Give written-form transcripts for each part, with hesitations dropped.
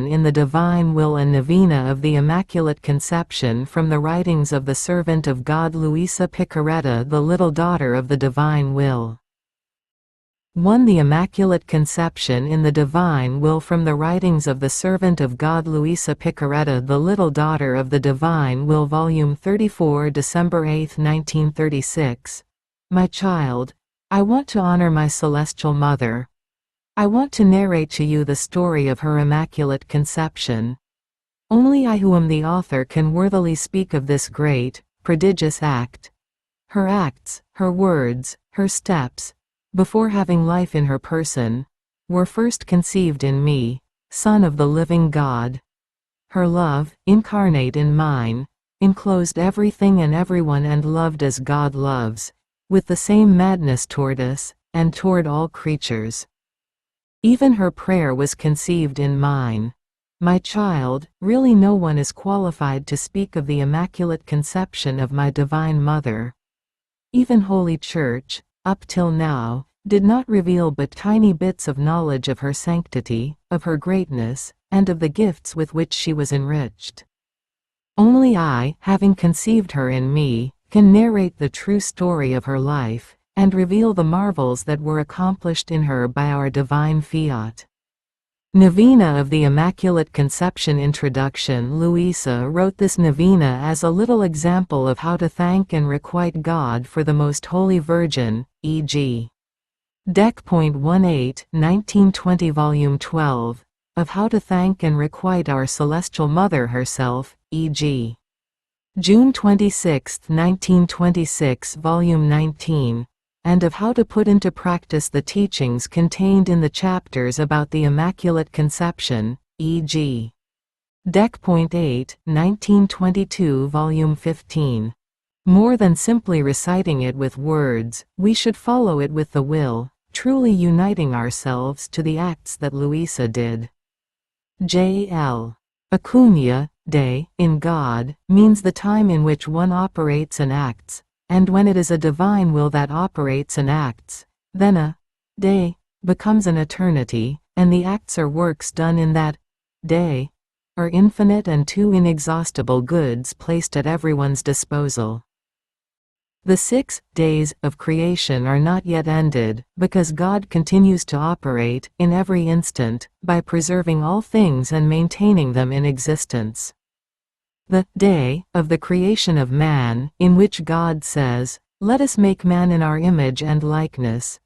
in the Divine Will and Novena of the Immaculate Conception from the writings of the servant of God Luisa Piccarreta, the little daughter of the Divine Will. 1. The Immaculate Conception in the Divine Will from the writings of the servant of God Luisa Piccarreta, the little daughter of the Divine Will, Volume 34, December 8, 1936. My child, I want to honor my celestial mother. I want to narrate to you the story of her Immaculate Conception. Only I who am the author can worthily speak of this great, prodigious act. Her acts, her words, her steps, before having life in her person, were first conceived in me, Son of the living God. Her love, incarnate in mine, enclosed everything and everyone and loved as God loves, with the same madness toward us, and toward all creatures. Even her prayer was conceived in mine. My child, really no one is qualified to speak of the Immaculate Conception of my Divine Mother. Even Holy Church, up till now, did not reveal but tiny bits of knowledge of her sanctity, of her greatness, and of the gifts with which she was enriched. Only I, having conceived her in me, can narrate the true story of her life, and reveal the marvels that were accomplished in her by our divine fiat. Novena of the Immaculate Conception. Introduction. Luisa wrote this novena as a little example of how to thank and requite God for the Most Holy Virgin, e.g. Dec.18, 1920, Volume 12, of how to thank and requite our Celestial Mother herself, e.g. June 26, 1926, Volume 19, and of how to put into practice the teachings contained in the chapters about the Immaculate Conception, e.g. Dec.8, 1922, Volume 15. More than simply reciting it with words, we should follow it with the will, truly uniting ourselves to the acts that Luisa did. J.L. Acuña, day, in God, means the time in which one operates and acts, and when it is a divine will that operates and acts, then a day becomes an eternity, and the acts or works done in that day are infinite and too inexhaustible goods placed at everyone's disposal. The 6 days of creation are not yet ended, because God continues to operate, in every instant, by preserving all things and maintaining them in existence. The day of the creation of man, in which God says, "Let us make man in our image and likeness,"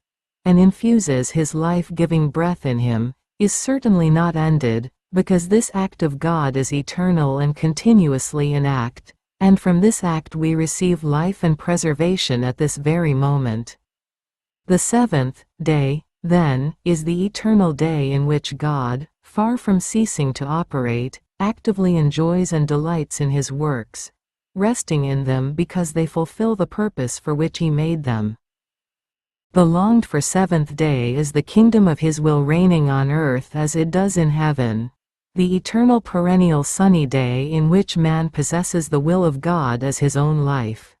and infuses his life-giving breath in him, is certainly not ended, because this act of God is eternal and continuously in act, and from this act we receive life and preservation at this very moment. The 7th day, then, is the eternal day in which God, far from ceasing to operate, actively enjoys and delights in his works, resting in them because they fulfill the purpose for which he made them. The longed-for 7th day is the kingdom of his will reigning on earth as it does in heaven, the eternal perennial sunny day in which man possesses the will of God as his own life,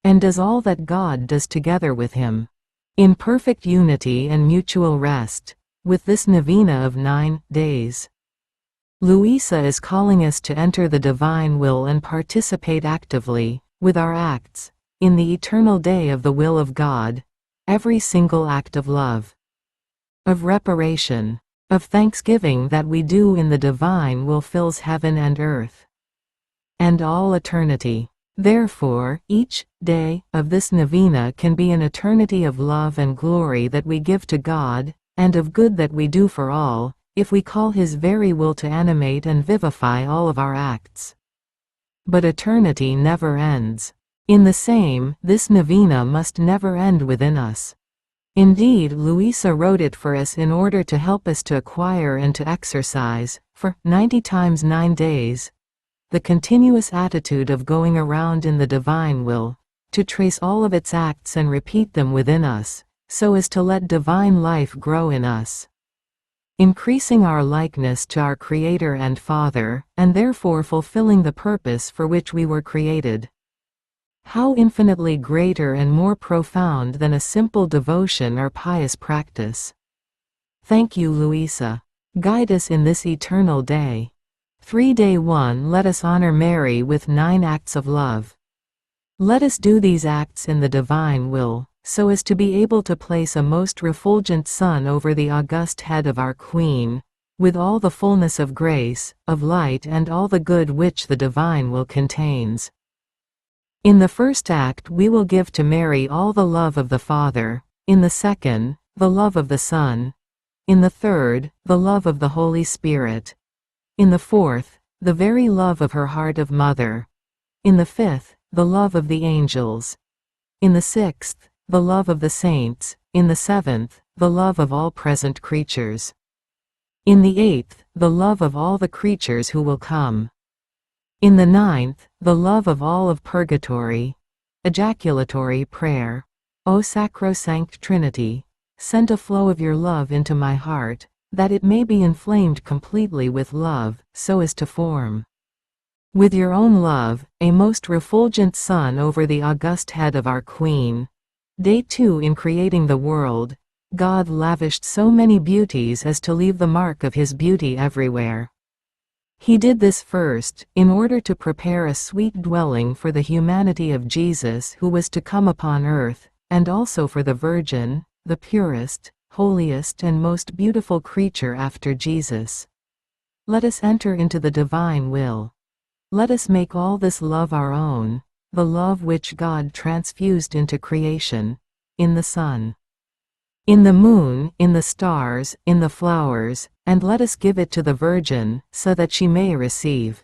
and does all that God does together with him, in perfect unity and mutual rest, with this novena of 9 days. Luisa is calling us to enter the divine will and participate actively, with our acts, in the eternal day of the will of God, every single act of love, of reparation, of thanksgiving that we do in the divine will fills heaven and earth, and all eternity. Therefore, each day of this novena can be an eternity of love and glory that we give to God, and of good that we do for all, if we call his very will to animate and vivify all of our acts. But eternity never ends. In the same, this novena must never end within us. Indeed, Luisa wrote it for us in order to help us to acquire and to exercise, for 90 times 9 days, the continuous attitude of going around in the divine will, to trace all of its acts and repeat them within us, so as to let divine life grow in us, increasing our likeness to our Creator and Father, and therefore fulfilling the purpose for which we were created. How infinitely greater and more profound than a simple devotion or pious practice. Thank you, Luisa. Guide us in this eternal day. 3 Day 1. Let us honor Mary with 9 acts of love. Let us do these acts in the divine will, so as to be able to place a most refulgent sun over the august head of our Queen, with all the fullness of grace, of light and all the good which the divine will contains. In the first act we will give to Mary all the love of the Father, in the second, the love of the Son, in the third, the love of the Holy Spirit, in the fourth, the very love of her heart of mother, in the fifth, the love of the angels, in the sixth, the love of the saints, in the seventh, the love of all present creatures, in the eighth, the love of all the creatures who will come, in the ninth, the love of all of purgatory. Ejaculatory prayer. O Sacrosanct Trinity, send a flow of your love into my heart, that it may be inflamed completely with love, so as to form, with your own love, a most refulgent sun over the august head of our Queen. Day 2. In creating the world, God lavished so many beauties as to leave the mark of his beauty everywhere. He did this first, in order to prepare a sweet dwelling for the humanity of Jesus who was to come upon earth, and also for the Virgin, the purest, holiest and most beautiful creature after Jesus. Let us enter into the divine will. Let us make all this love our own, the love which God transfused into creation, in the sun, in the moon, in the stars, in the flowers, and let us give it to the Virgin, so that she may receive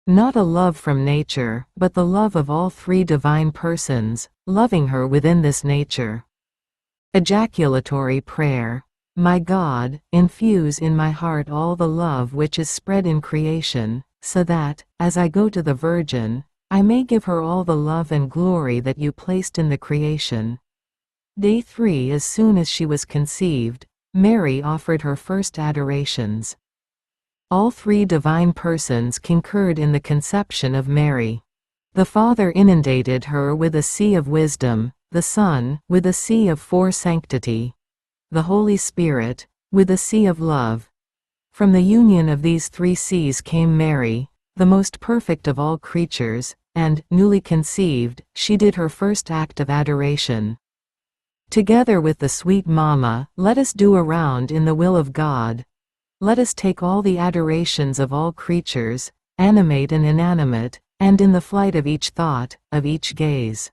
not a love from nature, but the love of all 3 divine persons, loving her within this nature. Ejaculatory prayer. My God, infuse in my heart all the love which is spread in creation, so that, as I go to the Virgin, I may give her all the love and glory that you placed in the creation. Day 3. As soon as she was conceived, Mary offered her first adorations. All 3 divine persons concurred in the conception of Mary. The Father inundated her with a sea of wisdom, the Son, with a sea of sanctity, the Holy Spirit, with a sea of love. From the union of these 3 seas came Mary, the most perfect of all creatures, and, newly conceived, she did her first act of adoration. Together with the sweet Mama, let us do around in the will of God. Let us take all the adorations of all creatures, animate and inanimate, and in the flight of each thought, of each gaze,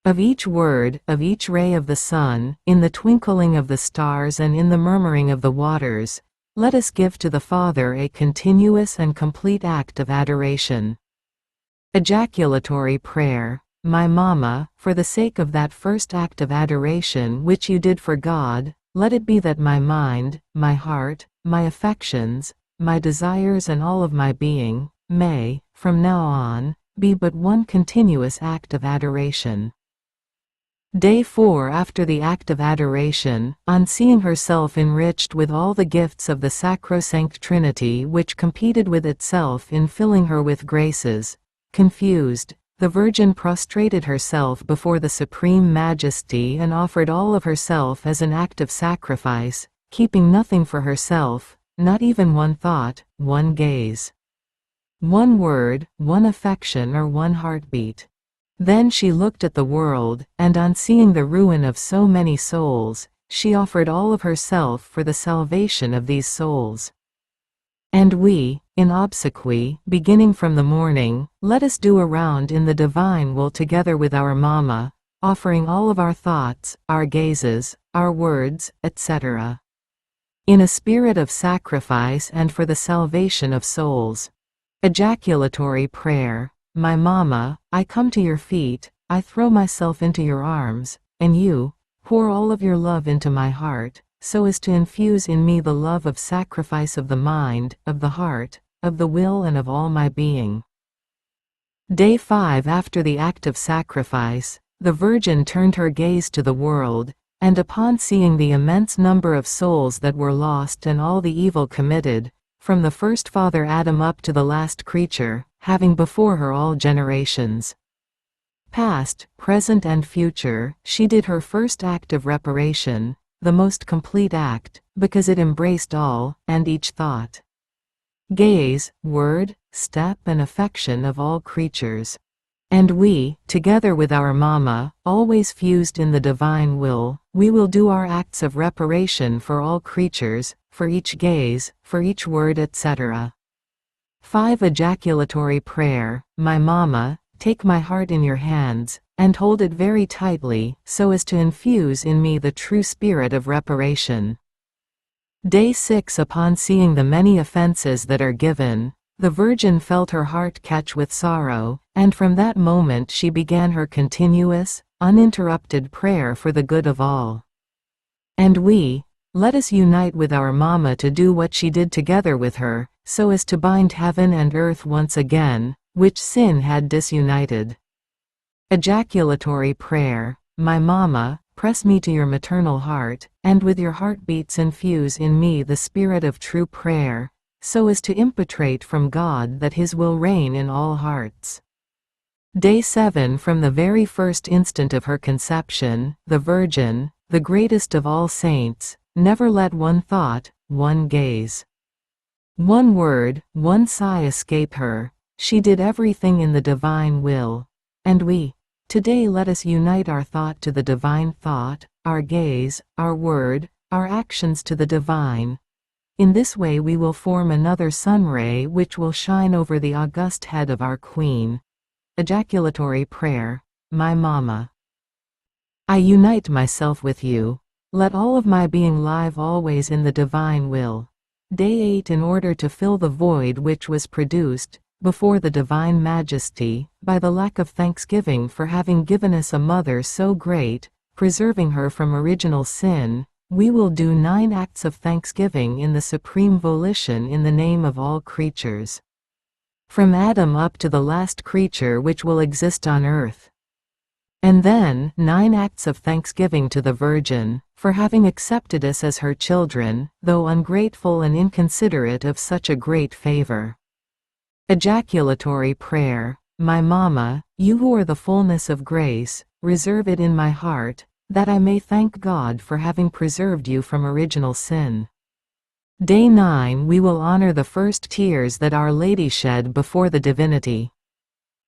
of each word, of each ray of the sun, in the twinkling of the stars and in the murmuring of the waters, let us give to the Father a continuous and complete act of adoration. Ejaculatory prayer. My Mama, for the sake of that first act of adoration which you did for God, let it be that my mind, my heart, my affections, my desires and all of my being, may, from now on, be but one continuous act of adoration. Day 4. After the act of adoration, on seeing herself enriched with all the gifts of the Sacrosanct Trinity which competed with itself in filling her with graces, confused, the Virgin prostrated herself before the Supreme Majesty and offered all of herself as an act of sacrifice, keeping nothing for herself, not even one thought, one gaze, one word, one affection or one heartbeat. Then she looked at the world, and on seeing the ruin of so many souls, she offered all of herself for the salvation of these souls. And we, in obsequy, beginning from the morning, let us do around in the divine will together with our Mama, offering all of our thoughts, our gazes, our words, etc., in a spirit of sacrifice and for the salvation of souls. Ejaculatory prayer. My Mama, I come to your feet, I throw myself into your arms, and you, pour all of your love into my heart, so as to infuse in me the love of sacrifice of the mind, of the heart, of the will and of all my being. Day 5. After the act of sacrifice, the Virgin turned her gaze to the world, and upon seeing the immense number of souls that were lost and all the evil committed, from the first Father Adam up to the last creature, having before her all generations, past, present and future, she did her first act of reparation, the most complete act, because it embraced all, and each thought, gaze, word, step and affection of all creatures. And we, together with our Mama, always fused in the divine will, we will do our acts of reparation for all creatures, for each gaze, for each word, etc. 5. Ejaculatory prayer. My Mama, take my heart in your hands, and hold it very tightly, so as to infuse in me the true spirit of reparation. Day 6. Upon seeing the many offenses that are given, the Virgin felt her heart catch with sorrow, and from that moment she began her continuous, uninterrupted prayer for the good of all. And we, let us unite with our Mama to do what she did together with her, so as to bind heaven and earth once again, which sin had disunited. Ejaculatory prayer. My Mama, press me to your maternal heart, and with your heartbeats infuse in me the spirit of true prayer, so as to impetrate from God that His will reign in all hearts. Day 7. From the very first instant of her conception, the Virgin, the greatest of all saints, never let one thought, one gaze, one word, one sigh escape her. She did everything in the divine will. And we, today, let us unite our thought to the divine thought, our gaze, our word, our actions to the divine. In this way we will form another sunray which will shine over the august head of our Queen. Ejaculatory prayer. My Mama, I unite myself with you. Let all of my being live always in the divine will. Day 8. In order to fill the void which was produced, before the Divine Majesty, by the lack of thanksgiving for having given us a mother so great, preserving her from original sin, we will do 9 acts of thanksgiving in the supreme volition in the name of all creatures, from Adam up to the last creature which will exist on earth. And then 9 acts of thanksgiving to the Virgin, for having accepted us as her children, though ungrateful and inconsiderate of such a great favor. Ejaculatory prayer. My Mama, you who are the fullness of grace, reserve it in my heart, that I may thank God for having preserved you from original sin. Day 9. We will honor the first tears that Our Lady shed before the Divinity.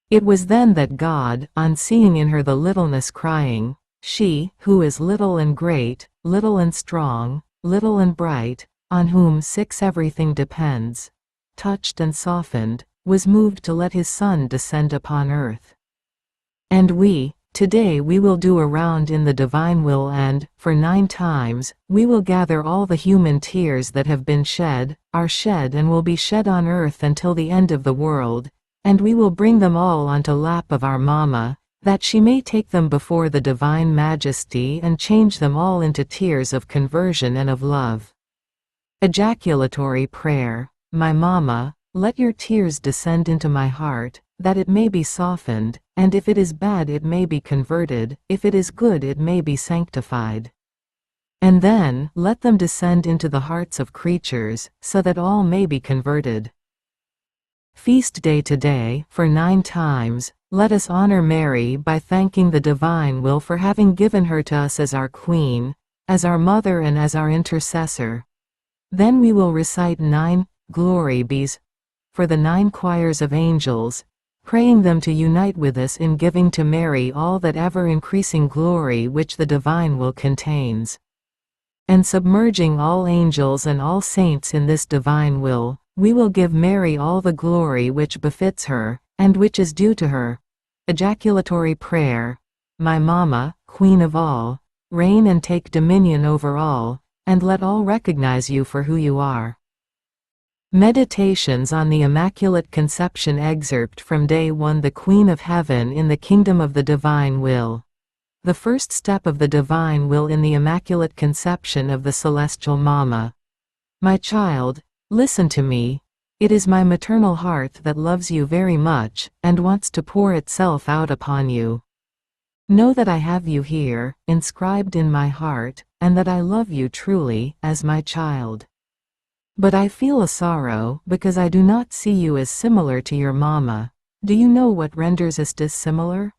It was then that God, on seeing in her the littleness crying, she, who is little and great, little and strong, little and bright, on whom 6 everything depends, touched and softened, was moved to let His Son descend upon earth. And we, today we will do a round in the divine will and, for 9 times, we will gather all the human tears that have been shed, are shed and will be shed on earth until the end of the world, and we will bring them all onto lap of our Mama, that she may take them before the Divine Majesty and change them all into tears of conversion and of love. Ejaculatory prayer. My Mama, let your tears descend into my heart, that it may be softened, and if it is bad it may be converted, if it is good it may be sanctified. And then, let them descend into the hearts of creatures, so that all may be converted. Feast day today, for 9 times, let us honor Mary by thanking the divine will for having given her to us as our Queen, as our Mother and as our intercessor. Then we will recite 9 glory bees for the 9 choirs of angels, praying them to unite with us in giving to Mary all that ever-increasing glory which the divine will contains. And submerging all angels and all saints in this divine will, we will give Mary all the glory which befits her, and which is due to her. Ejaculatory prayer. My Mama, Queen of all, reign and take dominion over all, and let all recognize you for who you are. Meditations on the Immaculate Conception. Excerpt from Day 1. The Queen of Heaven in the Kingdom of the Divine Will. The first step of the divine will in the Immaculate Conception of the Celestial Mama. My child, listen to me. It is my maternal heart that loves you very much, and wants to pour itself out upon you. Know that I have you here, inscribed in my heart, and that I love you truly, as my child. But I feel a sorrow, because I do not see you as similar to your Mama. Do you know what renders us dissimilar?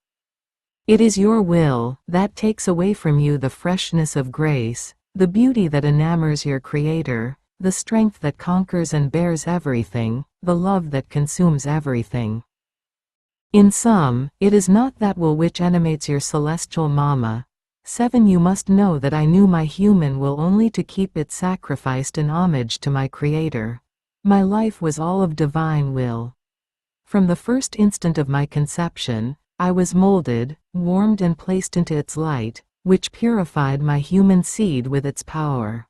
It is your will, that takes away from you the freshness of grace, the beauty that enamors your Creator, the strength that conquers and bears everything, the love that consumes everything. In sum, it is not that will which animates your celestial Mama. 7 You must know that I knew my human will only to keep it sacrificed in homage to my Creator. My life was all of divine will. From the first instant of my conception, I was molded, warmed and placed into its light, which purified my human seed with its power.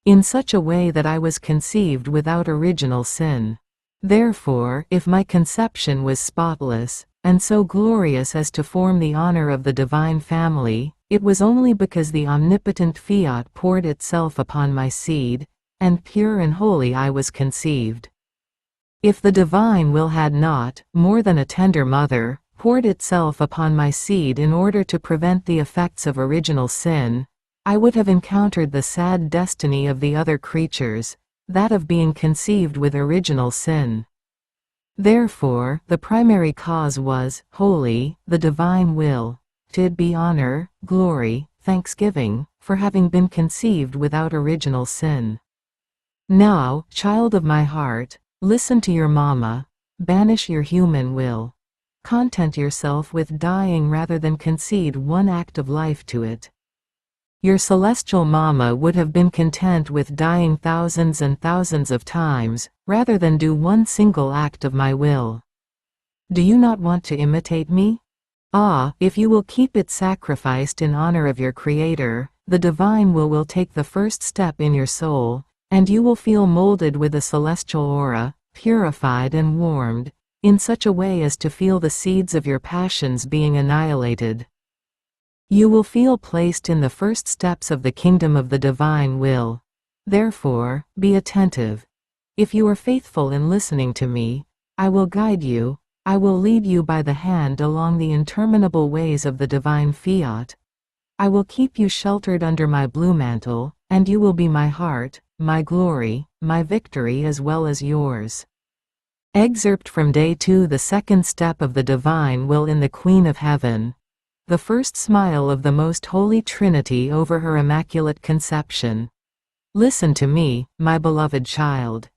In such a way that I was conceived without original sin. Therefore, if my conception was spotless, and so glorious as to form the honor of the divine family, it was only because the omnipotent fiat poured itself upon my seed, and pure and holy I was conceived. If the divine will had not, more than a tender mother, poured itself upon my seed in order to prevent the effects of original sin, I would have encountered the sad destiny of the other creatures, that of being conceived with original sin. Therefore, the primary cause was, holy, the divine will, to it be honor, glory, thanksgiving, for having been conceived without original sin. Now, child of my heart, listen to your Mama, banish your human will. Content yourself with dying rather than concede one act of life to it. Your celestial Mama would have been content with dying thousands and thousands of times, rather than do one single act of my will. Do you not want to imitate me? Ah, if you will keep it sacrificed in honor of your Creator, the divine will take the first step in your soul, and you will feel molded with a celestial aura, purified and warmed, in such a way as to feel the seeds of your passions being annihilated. You will feel placed in the first steps of the kingdom of the divine will. Therefore, be attentive. If you are faithful in listening to me, I will guide you, I will lead you by the hand along the interminable ways of the divine fiat. I will keep you sheltered under my blue mantle, and you will be my heart, my glory, my victory as well as yours. Excerpt from Day 2 The second step of the divine will in the Queen of Heaven. The first smile of the Most Holy Trinity over her Immaculate Conception. Listen to me, my beloved child.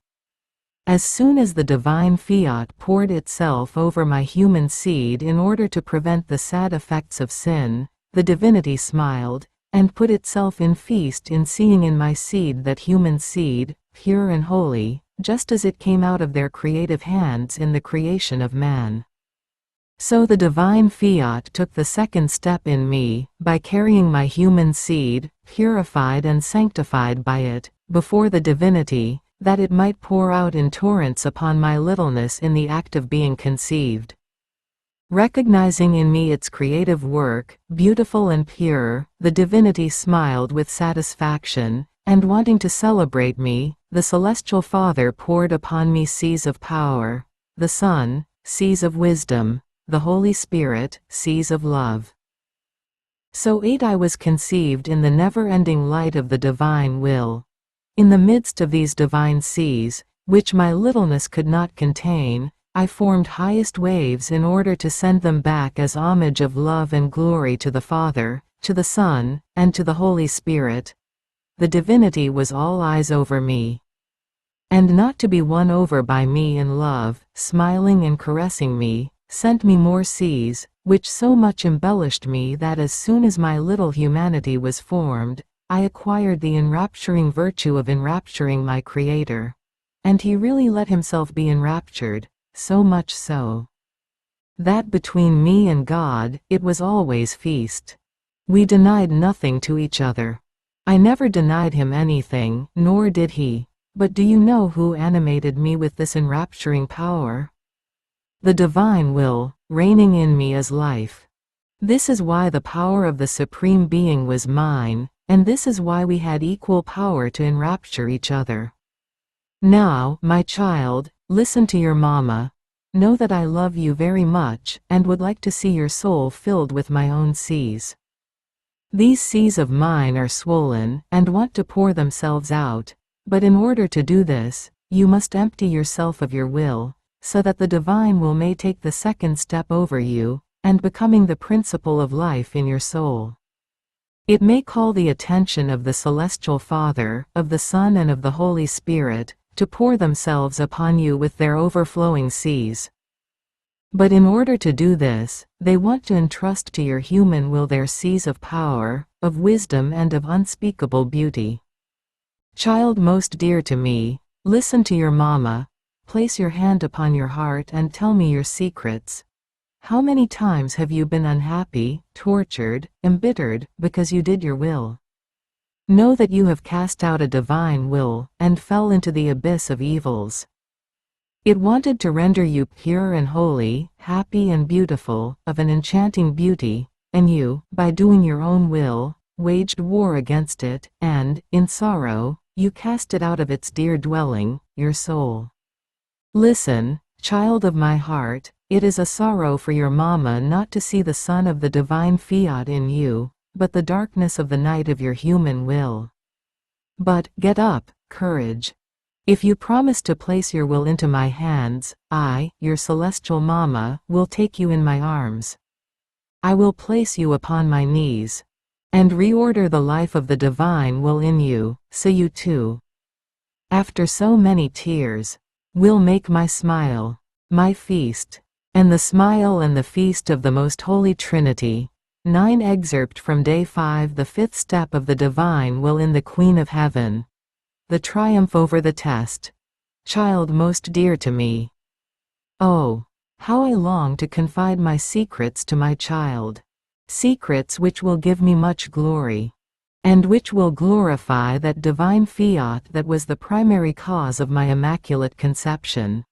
As soon as the divine fiat poured itself over my human seed in order to prevent the sad effects of sin, the divinity smiled, and put itself in feast in seeing in my seed that human seed, pure and holy, just as it came out of their creative hands in the creation of man. So the divine fiat took the second step in me, by carrying my human seed, purified and sanctified by it, before the divinity, that it might pour out in torrents upon my littleness in the act of being conceived. Recognizing in me its creative work, beautiful and pure, the divinity smiled with satisfaction, and wanting to celebrate me, the celestial Father poured upon me seas of power, the Son, seas of wisdom, the Holy Spirit, seas of love. So 8 I was conceived in the never-ending light of the divine will. In the midst of these divine seas, which my littleness could not contain, I formed highest waves in order to send them back as homage of love and glory to the Father, to the Son, and to the Holy Spirit. The divinity was all eyes over me. And not to be won over by me in love, smiling and caressing me, sent me more seas, which so much embellished me that as soon as my little humanity was formed, I acquired the enrapturing virtue of enrapturing my Creator. And he really let himself be enraptured, so much so that between me and God, it was always feast. We denied nothing to each other. I never denied him anything, nor did he. But do you know who animated me with this enrapturing power? The divine will, reigning in me as life. This is why the power of the Supreme Being was mine, and this is why we had equal power to enrapture each other. Now, my child, listen to your Mama. Know that I love you very much, and would like to see your soul filled with my own seas. These seas of mine are swollen, and want to pour themselves out, but in order to do this, you must empty yourself of your will, so that the divine will may take the second step over you, and becoming the principle of life in your soul. It may call the attention of the Celestial Father, of the Son and of the Holy Spirit, to pour themselves upon you with their overflowing seas. But in order to do this, they want to entrust to your human will their seas of power, of wisdom and of unspeakable beauty. Child most dear to me, listen to your mama, place your hand upon your heart and tell me your secrets. How many times have you been unhappy, tortured, embittered, because you did your will? Know that you have cast out a divine will, and fell into the abyss of evils. It wanted to render you pure and holy, happy and beautiful, of an enchanting beauty, and you, by doing your own will, waged war against it, and, in sorrow, you cast it out of its dear dwelling, your soul. Listen, child of my heart, it is a sorrow for your mama not to see the sun of the divine fiat in you, but the darkness of the night of your human will. But, get up, courage. If you promise to place your will into my hands, I, your celestial mama, will take you in my arms. I will place you upon my knees, and reorder the life of the divine will in you, so you too, after so many tears, will make my smile, my feast, and the smile and the feast of the most holy Trinity. 9 Excerpt from Day 5 The fifth step of the divine will in the Queen of Heaven. The triumph over the test. Child most dear to me. Oh, how I long to confide my secrets to my child. Secrets which will give me much glory, and which will glorify that divine fiat that was the primary cause of my Immaculate Conception,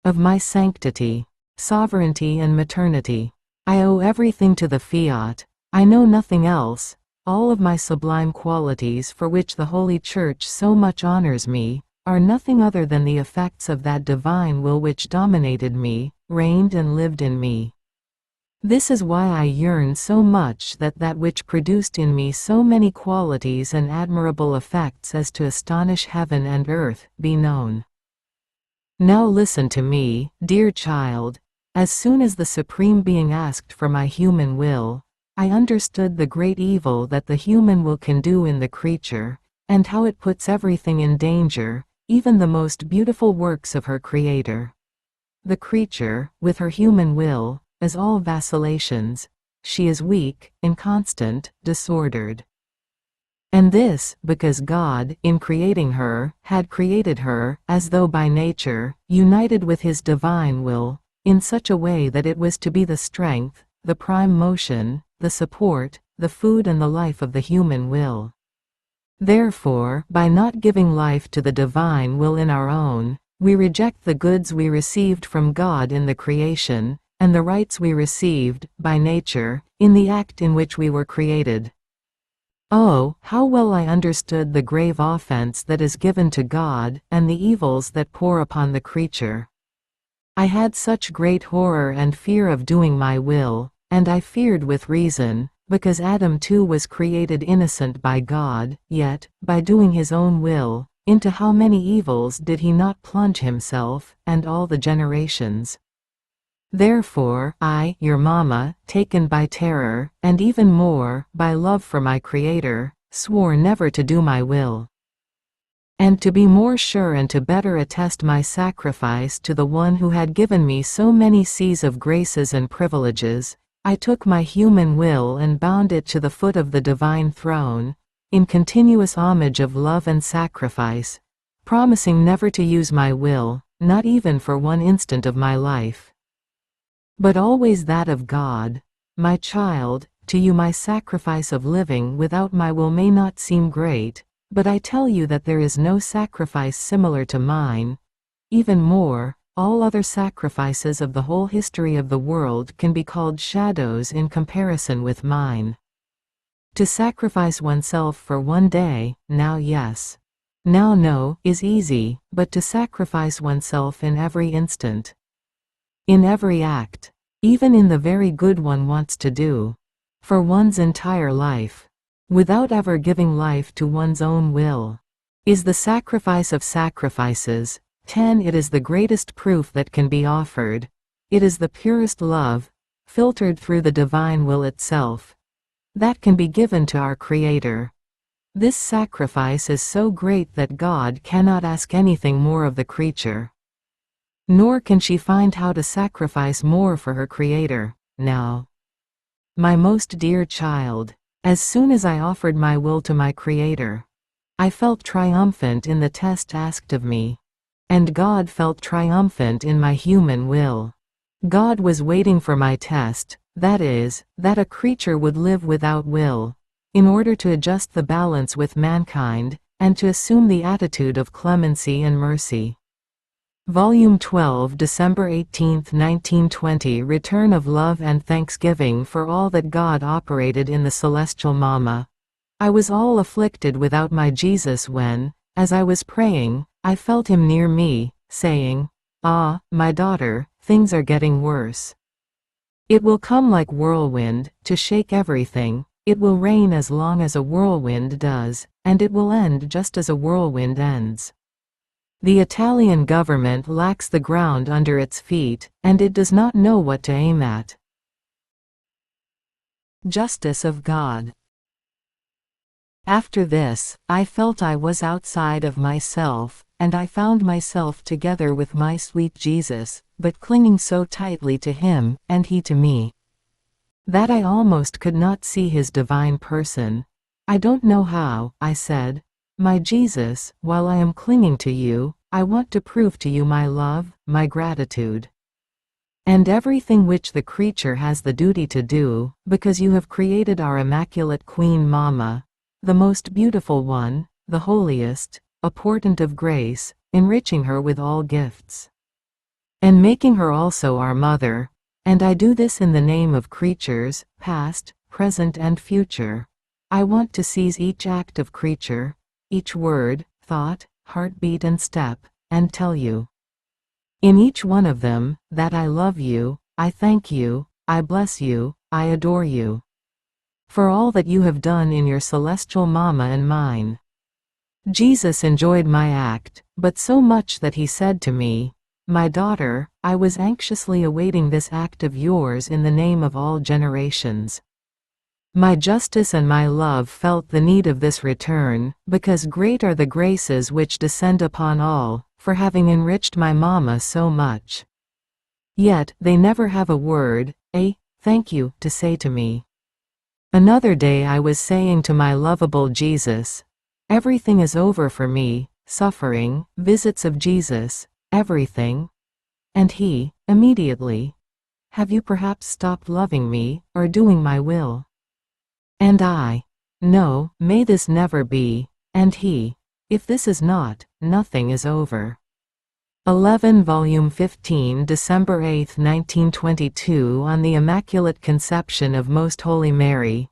of my sanctity, sovereignty and maternity. I owe everything to the fiat, I know nothing else. All of my sublime qualities for which the Holy Church so much honors me, are nothing other than the effects of that divine will which dominated me, reigned and lived in me. This is why I yearn so much that that which produced in me so many qualities and admirable effects as to astonish heaven and earth, be known. Now listen to me, dear child. As soon as the Supreme Being asked for my human will, I understood the great evil that the human will can do in the creature, and how it puts everything in danger, even the most beautiful works of her Creator. The creature, with her human will, is all vacillations. She is weak, inconstant, disordered. And this, because God, in creating her, had created her, as though by nature, united with His divine will, in such a way that it was to be the strength, the prime motion, the support, the food and the life of the human will. Therefore, by not giving life to the divine will in our own, we reject the goods we received from God in the creation, and the rights we received, by nature, in the act in which we were created. Oh, how well I understood the grave offense that is given to God, and the evils that pour upon the creature. I had such great horror and fear of doing my will, and I feared with reason, because Adam too was created innocent by God, yet, by doing his own will, into how many evils did he not plunge himself, and all the generations? Therefore, I, your mama, taken by terror, and even more, by love for my Creator, swore never to do my will. And to be more sure and to better attest my sacrifice to the one who had given me so many seas of graces and privileges, I took my human will and bound it to the foot of the divine throne, in continuous homage of love and sacrifice, promising never to use my will, not even for one instant of my life, but always that of God. My child, to you my sacrifice of living without my will may not seem great, but I tell you that there is no sacrifice similar to mine. Even more, all other sacrifices of the whole history of the world can be called shadows in comparison with mine. To sacrifice oneself for one day, now yes, now no, is easy, but to sacrifice oneself in every instant, in every act, even in the very good one wants to do, for one's entire life, without ever giving life to one's own will, is the sacrifice of sacrifices. 10 It is the greatest proof that can be offered. It is the purest love, filtered through the divine will itself. that can be given to our Creator. This sacrifice is so great that God cannot ask anything more of the creature. Nor can she find how to sacrifice more for her Creator. Now, my most dear child, as soon as I offered my will to my Creator, I felt triumphant in the test asked of me. And God felt triumphant in my human will. God was waiting for my test, that is, that a creature would live without will, in order to adjust the balance with mankind, and to assume the attitude of clemency and mercy. Volume 12, December 18, 1920. Return of love and thanksgiving for all that God operated in the celestial Mama. I was all afflicted without my Jesus when, as I was praying, I felt him near me, saying, "Ah, my daughter, things are getting worse. It will come like whirlwind, to shake everything. It will rain as long as a whirlwind does, and it will end just as a whirlwind ends. The Italian government lacks the ground under its feet, and it does not know what to aim at." Justice of God. After this, I felt I was outside of myself, and I found myself together with my sweet Jesus, but clinging so tightly to him, and he to me, that I almost could not see his divine person. "I don't know how," I said. "My Jesus, while I am clinging to you, I want to prove to you my love, my gratitude, and everything which the creature has the duty to do, because you have created our Immaculate Queen Mama, the most beautiful one, the holiest, a portent of grace, enriching her with all gifts, and making her also our mother. And I do this in the name of creatures, past, present and future. I want to seize each act of creature, each word, thought, heartbeat and step, and tell you, in each one of them, that I love you, I thank you, I bless you, I adore you, for all that you have done in your celestial Mama and mine." Jesus enjoyed my act, but so much that he said to me, "My daughter, I was anxiously awaiting this act of yours in the name of all generations. My justice and my love felt the need of this return, because great are the graces which descend upon all, for having enriched my Mama so much. Yet, they never have a word, a thank you, to say to me." Another day I was saying to my lovable Jesus, "Everything is over for me, suffering, visits of Jesus, everything." And he, immediately, "Have you perhaps stopped loving me, or doing my will?" And I, "No, may this never be." And he, "If this is not, nothing is over." 11 Volume 15 December 8, 1922 On the Immaculate Conception of Most Holy Mary.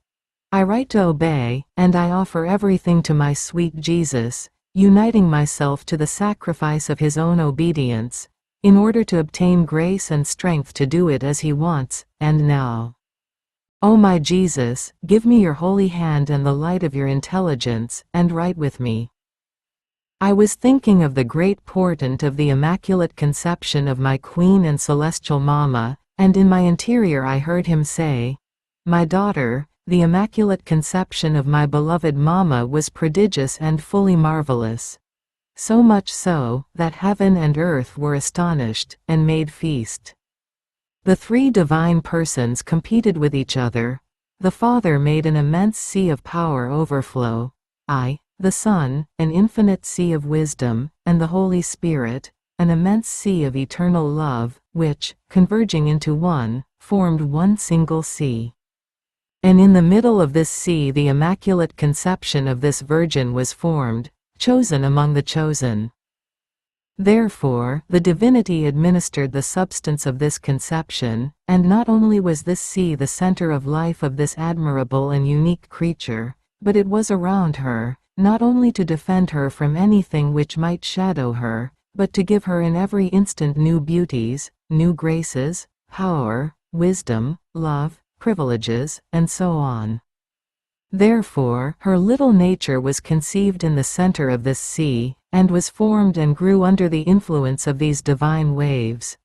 I write to obey, and I offer everything to my sweet Jesus, uniting myself to the sacrifice of his own obedience, in order to obtain grace and strength to do it as he wants, and now. O my Jesus, give me your holy hand and the light of your intelligence, and write with me. I was thinking of the great portent of the Immaculate Conception of my Queen and Celestial Mama, and in my interior I heard him say, "My daughter, the Immaculate Conception of my beloved Mama was prodigious and fully marvelous. So much so, that heaven and earth were astonished, and made feast. The three divine persons competed with each other. The Father made an immense sea of power overflow. I, the Son, an infinite sea of wisdom, and the Holy Spirit, an immense sea of eternal love, which, converging into one, formed one single sea. And in the middle of this sea the Immaculate Conception of this Virgin was formed, chosen among the chosen. Therefore, the divinity administered the substance of this conception, and not only was this sea the center of life of this admirable and unique creature, but it was around her, not only to defend her from anything which might shadow her, but to give her in every instant new beauties, new graces, power, wisdom, love, privileges, and so on. Therefore, her little nature was conceived in the center of this sea, and was formed and grew under the influence of these divine waves.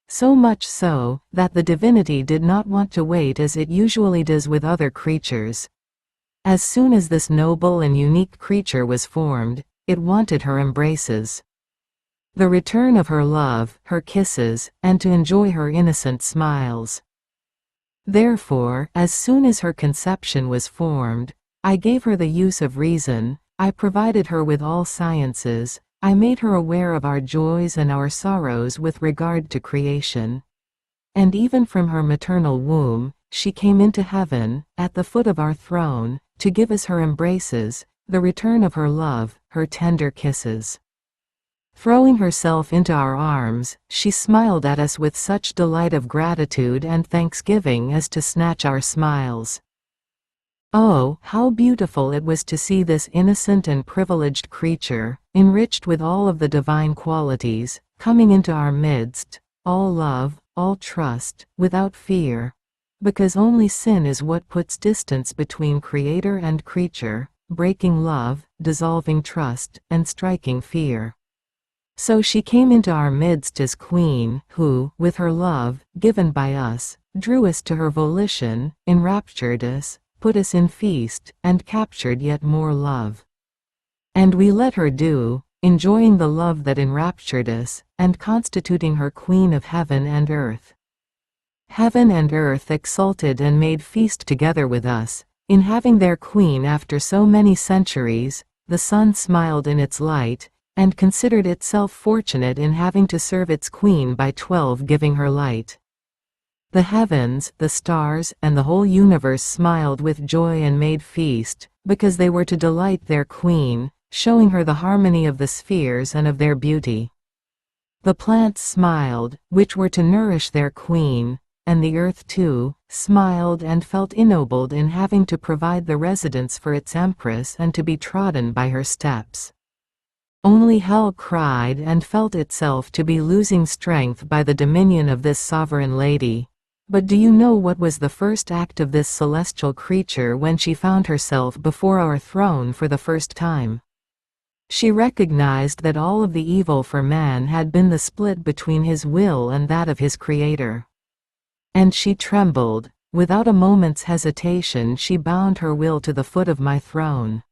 so much so, that the divinity did not want to wait as it usually does with other creatures. As soon as this noble and unique creature was formed, it wanted her embraces, the return of her love, her kisses, and to enjoy her innocent smiles. Therefore, as soon as her conception was formed, I gave her the use of reason, I provided her with all sciences, I made her aware of our joys and our sorrows with regard to creation. And even from her maternal womb, she came into heaven, at the foot of our throne, to give us her embraces, the return of her love, her tender kisses. Throwing herself into our arms, she smiled at us with such delight of gratitude and thanksgiving as to snatch our smiles. Oh, how beautiful it was to see this innocent and privileged creature, enriched with all of the divine qualities, coming into our midst, all love, all trust, without fear. Because only sin is what puts distance between creator and creature, breaking love, dissolving trust, and striking fear. So she came into our midst as Queen, who, with her love, given by us, drew us to her volition, enraptured us, put us in feast, and captured yet more love. And we let her do, enjoying the love that enraptured us, and constituting her Queen of heaven and earth. Heaven and earth exulted and made feast together with us, in having their Queen after so many centuries. The sun smiled in its light, and considered itself fortunate in having to serve its Queen by 12 giving her light. The heavens, the stars, and the whole universe smiled with joy and made feast, because they were to delight their Queen, showing her the harmony of the spheres and of their beauty. The plants smiled, which were to nourish their Queen, and the earth too, smiled and felt ennobled in having to provide the residence for its empress and to be trodden by her steps. Only hell cried and felt itself to be losing strength by the dominion of this sovereign lady. But do you know what was the first act of this celestial creature when she found herself before our throne for the first time? She recognized that all of the evil for man had been the split between his will and that of his Creator. And she trembled. Without a moment's hesitation she bound her will to the foot of my throne.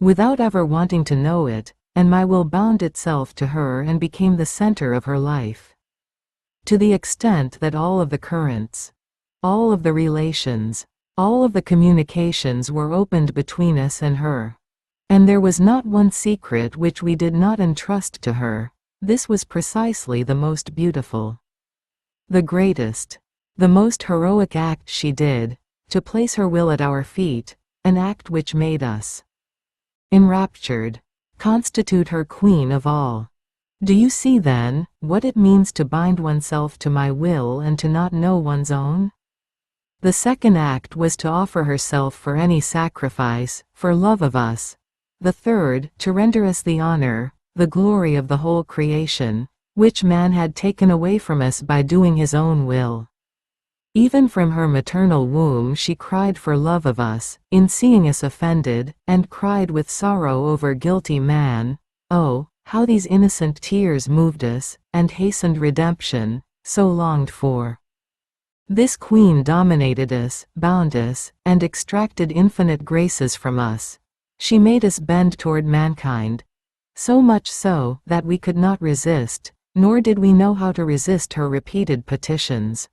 Without ever wanting to know it, and my will bound itself to her and became the center of her life. To the extent that all of the currents, all of the relations, all of the communications were opened between us and her. And there was not one secret which we did not entrust to her. This was precisely the most beautiful, the greatest, the most heroic act she did, to place her will at our feet, an act which made us enraptured, constitute her Queen of all. Do you see then, what it means to bind oneself to my will and to not know one's own? The second act was to offer herself for any sacrifice, for love of us. The third, to render us the honor, the glory of the whole creation, which man had taken away from us by doing his own will. Even from her maternal womb she cried for love of us, in seeing us offended, and cried with sorrow over guilty man. Oh, how these innocent tears moved us, and hastened redemption, so longed for. This Queen dominated us, bound us, and extracted infinite graces from us. She made us bend toward mankind. So much so, that we could not resist, nor did we know how to resist her repeated petitions.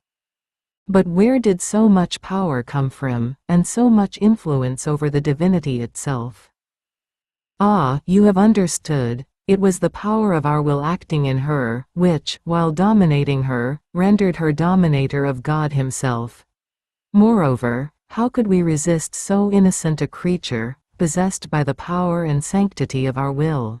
But where did so much power come from, and so much influence over the divinity itself? Ah, you have understood. It was the power of our will acting in her, which, while dominating her, rendered her dominator of God himself. Moreover, how could we resist so innocent a creature, possessed by the power and sanctity of our will?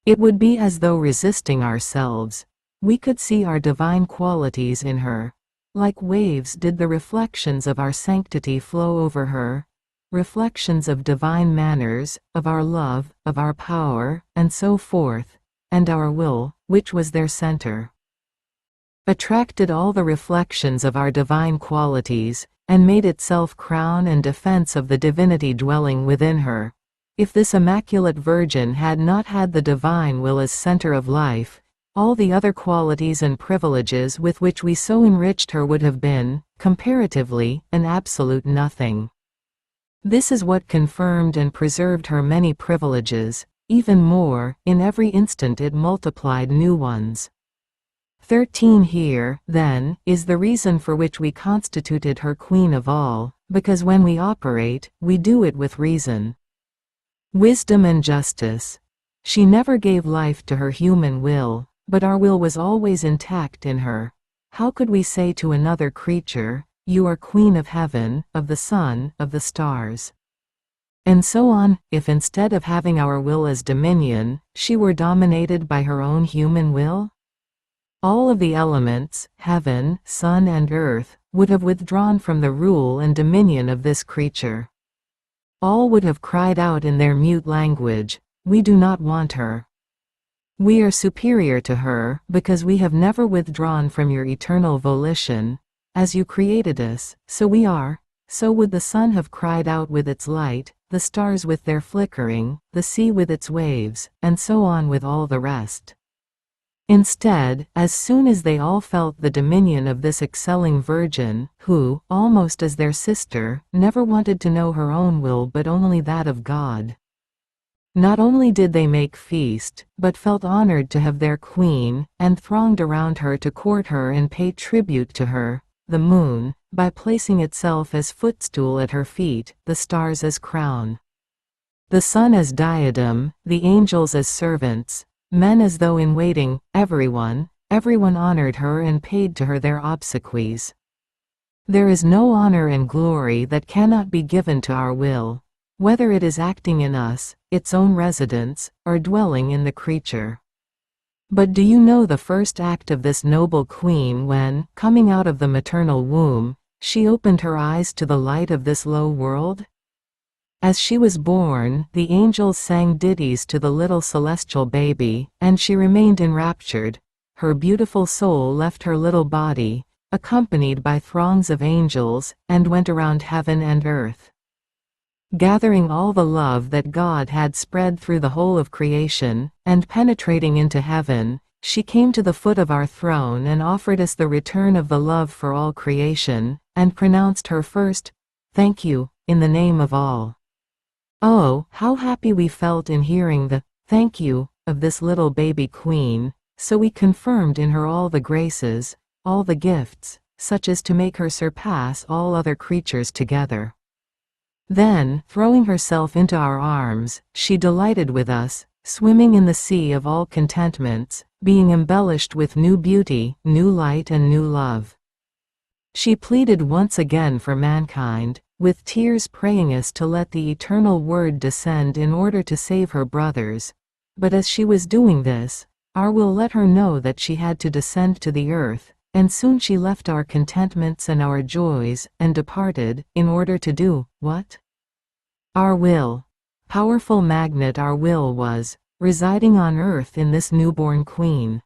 It would be as though resisting ourselves. We could see our divine qualities in her. Like waves did the reflections of our sanctity flow over her, reflections of divine manners, of our love, of our power, and so forth, and our will, which was their center, attracted all the reflections of our divine qualities, and made itself crown and defense of the divinity dwelling within her. If this Immaculate Virgin had not had the divine will as center of life, all the other qualities and privileges with which we so enriched her would have been, comparatively, an absolute nothing. This is what confirmed and preserved her many privileges. Even more, in every instant it multiplied new ones. 13 Here, then, is the reason for which we constituted her queen of all, because when we operate, we do it with reason, wisdom and justice. She never gave life to her human will, but our will was always intact in her. How could we say to another creature, "You are queen of heaven, of the sun, of the stars," and so on, if instead of having our will as dominion, she were dominated by her own human will? All of the elements, heaven, sun and earth, would have withdrawn from the rule and dominion of this creature. All would have cried out in their mute language, "We do not want her. We are superior to her, because we have never withdrawn from your eternal volition. As you created us, so we are." So would the sun have cried out with its light, the stars with their flickering, the sea with its waves, and so on with all the rest. Instead, as soon as they all felt the dominion of this excelling virgin, who, almost as their sister, never wanted to know her own will but only that of God, not only did they make feast, but felt honored to have their queen, and thronged around her to court her and pay tribute to her, the moon, by placing itself as footstool at her feet, the stars as crown, the sun as diadem, the angels as servants, men as though in waiting, everyone honored her and paid to her their obsequies. There is no honor and glory that cannot be given to our will, whether it is acting in us, its own residence, or dwelling in the creature. But do you know the first act of this noble queen when, coming out of the maternal womb, she opened her eyes to the light of this low world? As she was born, the angels sang ditties to the little celestial baby, and she remained enraptured. Her beautiful soul left her little body, accompanied by throngs of angels, and went around heaven and earth, gathering all the love that God had spread through the whole of creation, and penetrating into heaven, she came to the foot of our throne and offered us the return of the love for all creation, and pronounced her first, "Thank you," in the name of all. Oh, how happy we felt in hearing the "thank you" of this little baby queen, so we confirmed in her all the graces, all the gifts, such as to make her surpass all other creatures together. Then, throwing herself into our arms, she delighted with us, swimming in the sea of all contentments, being embellished with new beauty, new light and new love. She pleaded once again for mankind, with tears praying us to let the eternal word descend in order to save her brothers. But as she was doing this, our will let her know that she had to descend to the earth, and soon she left our contentments and our joys, and departed, in order to do, what? Our will. Powerful magnet our will was, residing on earth in this newborn queen.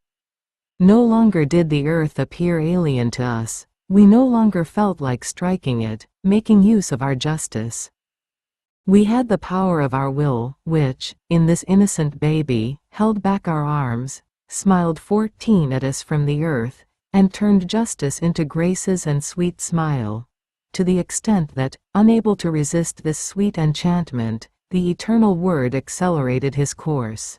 No longer did the earth appear alien to us. We no longer felt like striking it, making use of our justice. We had the power of our will, which, in this innocent baby, held back our arms, smiled 14 at us from the earth, and turned justice into graces and sweet smile, to the extent that, unable to resist this sweet enchantment, the eternal word accelerated his course.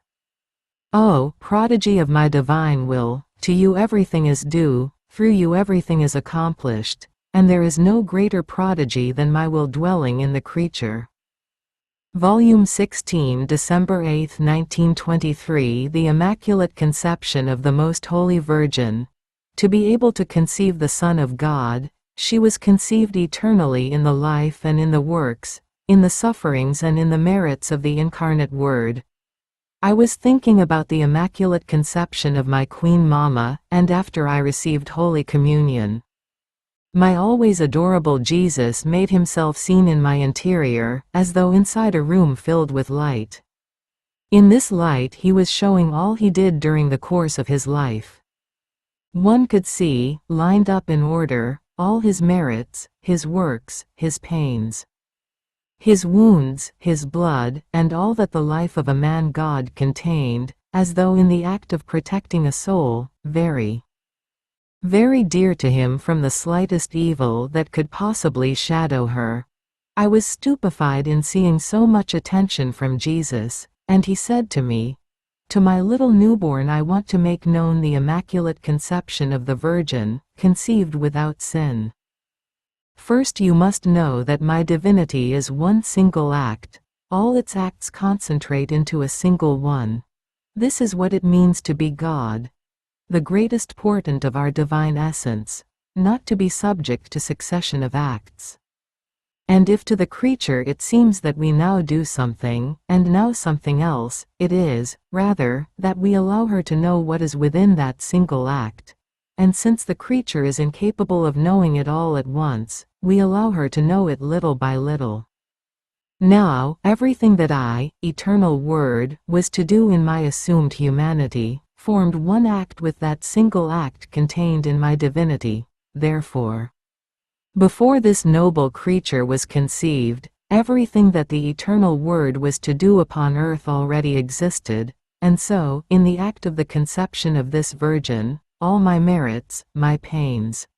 Oh, prodigy of my divine will, to you everything is due, through you everything is accomplished, and there is no greater prodigy than my will dwelling in the creature. Volume 16, December 8, 1923. The Immaculate Conception of the Most Holy Virgin. To be able to conceive the Son of God, she was conceived eternally in the life and in the works, in the sufferings and in the merits of the incarnate Word. I was thinking about the Immaculate Conception of my Queen Mama, and after I received Holy Communion, my always adorable Jesus made himself seen in my interior, as though inside a room filled with light. In this light he was showing all he did during the course of his life. One could see, lined up in order, all his merits, his works, his pains, his wounds, his blood, and all that the life of a man God contained, as though in the act of protecting a soul, very, very dear to him from the slightest evil that could possibly shadow her. I was stupefied in seeing so much attention from Jesus, and he said to me, "To my little newborn I want to make known the Immaculate Conception of the Virgin, conceived without sin. First you must know that my divinity is one single act, all its acts concentrate into a single one. This is what it means to be God, the greatest portent of our divine essence, not to be subject to succession of acts. And if to the creature it seems that we now do something, and now something else, it is, rather, that we allow her to know what is within that single act. And since the creature is incapable of knowing it all at once, we allow her to know it little by little. Now, everything that I, Eternal Word, was to do in my assumed humanity, formed one act with that single act contained in my divinity. Therefore, before this noble creature was conceived, everything that the Eternal Word was to do upon earth already existed, and so, in the act of the conception of this Virgin, all my merits, my pains,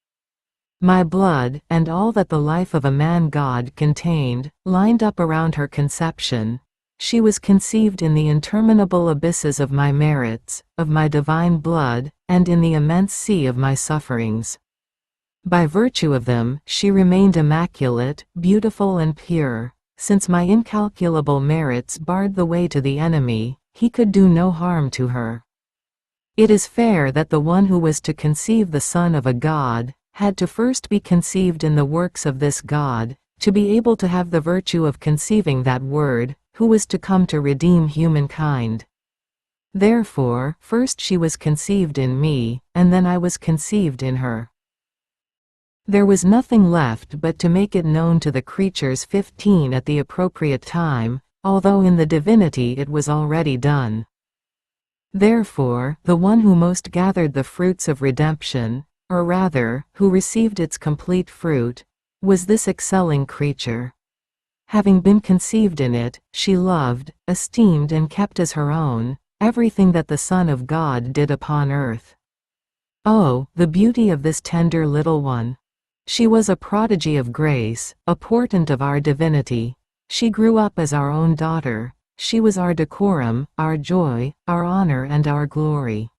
my blood, and all that the life of a man-God contained, lined up around her conception. She was conceived in the interminable abysses of my merits, of my divine blood, and in the immense sea of my sufferings. By virtue of them, she remained immaculate, beautiful and pure. Since my incalculable merits barred the way to the enemy, he could do no harm to her. It is fair that the one who was to conceive the Son of a God, had to first be conceived in the works of this God, to be able to have the virtue of conceiving that Word, who was to come to redeem humankind. Therefore, first she was conceived in me, and then I was conceived in her. There was nothing left but to make it known to the creatures 15 at the appropriate time, although in the divinity it was already done. Therefore, the one who most gathered the fruits of redemption, or rather, who received its complete fruit, was this excelling creature. Having been conceived in it, she loved, esteemed and kept as her own, everything that the Son of God did upon earth. Oh, the beauty of this tender little one! She was a prodigy of grace, a portent of our divinity. She grew up as our own daughter. She was our decorum, our joy, our honor and our glory.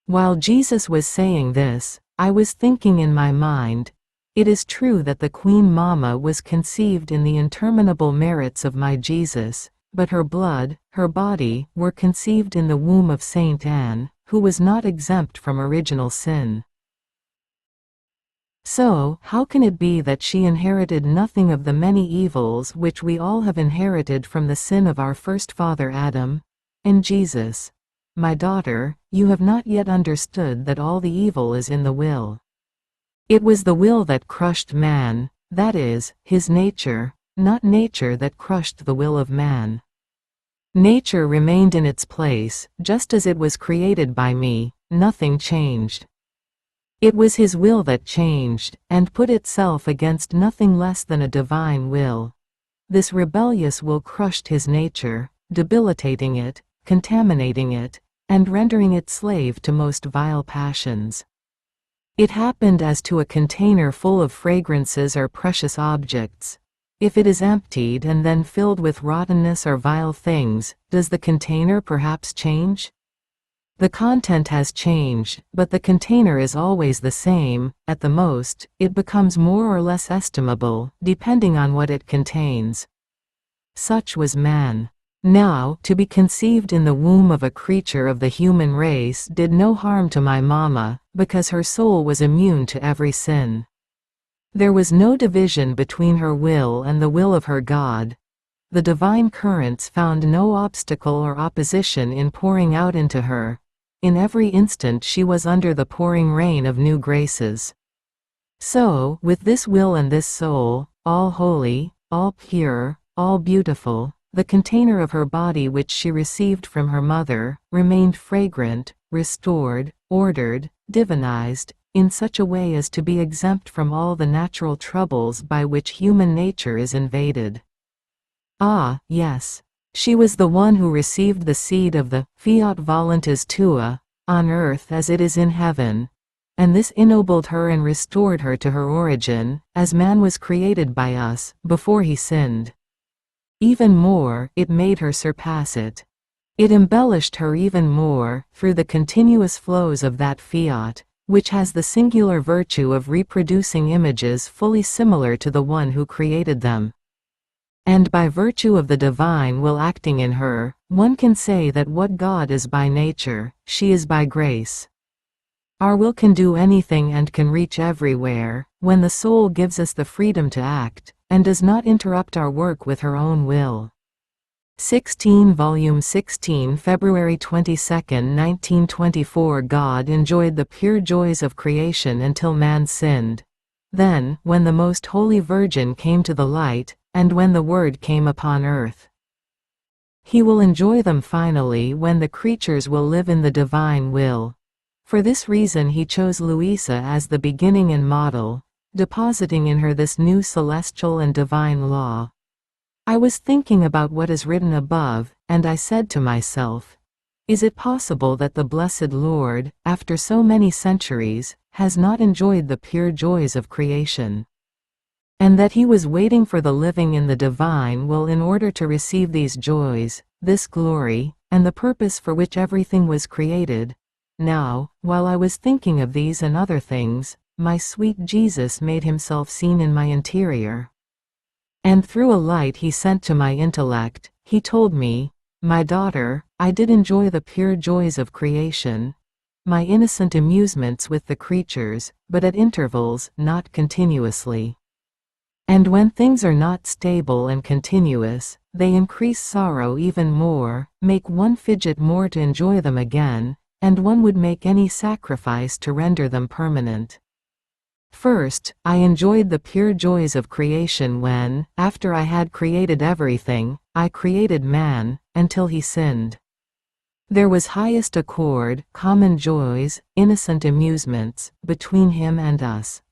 While Jesus was saying this, I was thinking in my mind, it is true that the Queen Mama was conceived in the interminable merits of my Jesus, but her blood, her body, were conceived in the womb of Saint Anne, who was not exempt from original sin. So, how can it be that she inherited nothing of the many evils which we all have inherited from the sin of our first father Adam? And Jesus, my daughter, you have not yet understood that all the evil is in the will. It was the will that crushed man, that is, his nature, not nature that crushed the will of man. Nature remained in its place, just as it was created by me, nothing changed. It was his will that changed, and put itself against nothing less than a divine will. This rebellious will crushed his nature, debilitating it, contaminating it, and rendering it slave to most vile passions. It happened as to a container full of fragrances or precious objects. If it is emptied and then filled with rottenness or vile things, does the container perhaps change? The content has changed, but the container is always the same. At the most, it becomes more or less estimable, depending on what it contains. Such was man. Now, to be conceived in the womb of a creature of the human race did no harm to my mama, because her soul was immune to every sin. There was no division between her will and the will of her God. The divine currents found no obstacle or opposition in pouring out into her. In every instant she was under the pouring rain of new graces. So, with this will and this soul, all holy, all pure, all beautiful, the container of her body which she received from her mother, remained fragrant, restored, ordered, divinized, in such a way as to be exempt from all the natural troubles by which human nature is invaded. Ah, yes. She was the one who received the seed of the fiat voluntas tua, on earth as it is in heaven, and this ennobled her and restored her to her origin, as man was created by us, before he sinned. Even more, it made her surpass it. It embellished her even more, through the continuous flows of that fiat, which has the singular virtue of reproducing images fully similar to the one who created them. And by virtue of the divine will acting in her, one can say that what God is by nature, she is by grace. Our will can do anything and can reach everywhere, when the soul gives us the freedom to act, and does not interrupt our work with her own will. 16 Volume 16 February 22, 1924 God enjoyed the pure joys of creation until man sinned. Then, when the Most Holy Virgin came to the light, and when the Word came upon earth, He will enjoy them finally when the creatures will live in the divine will. For this reason He chose Luisa as the beginning and model, depositing in her this new celestial and divine law. I was thinking about what is written above, and I said to myself, is it possible that the Blessed Lord, after so many centuries, has not enjoyed the pure joys of creation? And that He was waiting for the living in the divine will in order to receive these joys, this glory, and the purpose for which everything was created. Now, while I was thinking of these and other things, my sweet Jesus made Himself seen in my interior. And through a light He sent to my intellect, He told me, my daughter, I did enjoy the pure joys of creation, my innocent amusements with the creatures, but at intervals, not continuously. And when things are not stable and continuous, they increase sorrow even more, make one fidget more to enjoy them again, and one would make any sacrifice to render them permanent. First, I enjoyed the pure joys of creation when, after I had created everything, I created man, until he sinned. There was highest accord, common joys, innocent amusements, between him and us.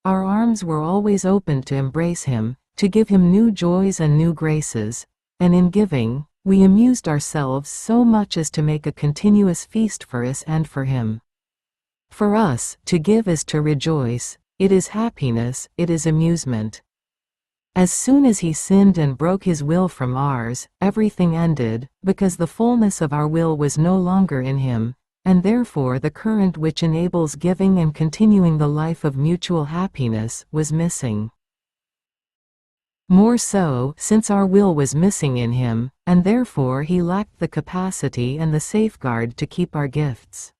Our arms were always open to embrace him, to give him new joys and new graces, and in giving, we amused ourselves so much as to make a continuous feast for us and for him. For us, to give is to rejoice, it is happiness, it is amusement. As soon as he sinned and broke his will from ours, everything ended, because the fullness of our will was no longer in him, and therefore the current which enables giving and continuing the life of mutual happiness was missing. More so, since our will was missing in him, and therefore he lacked the capacity and the safeguard to keep our gifts.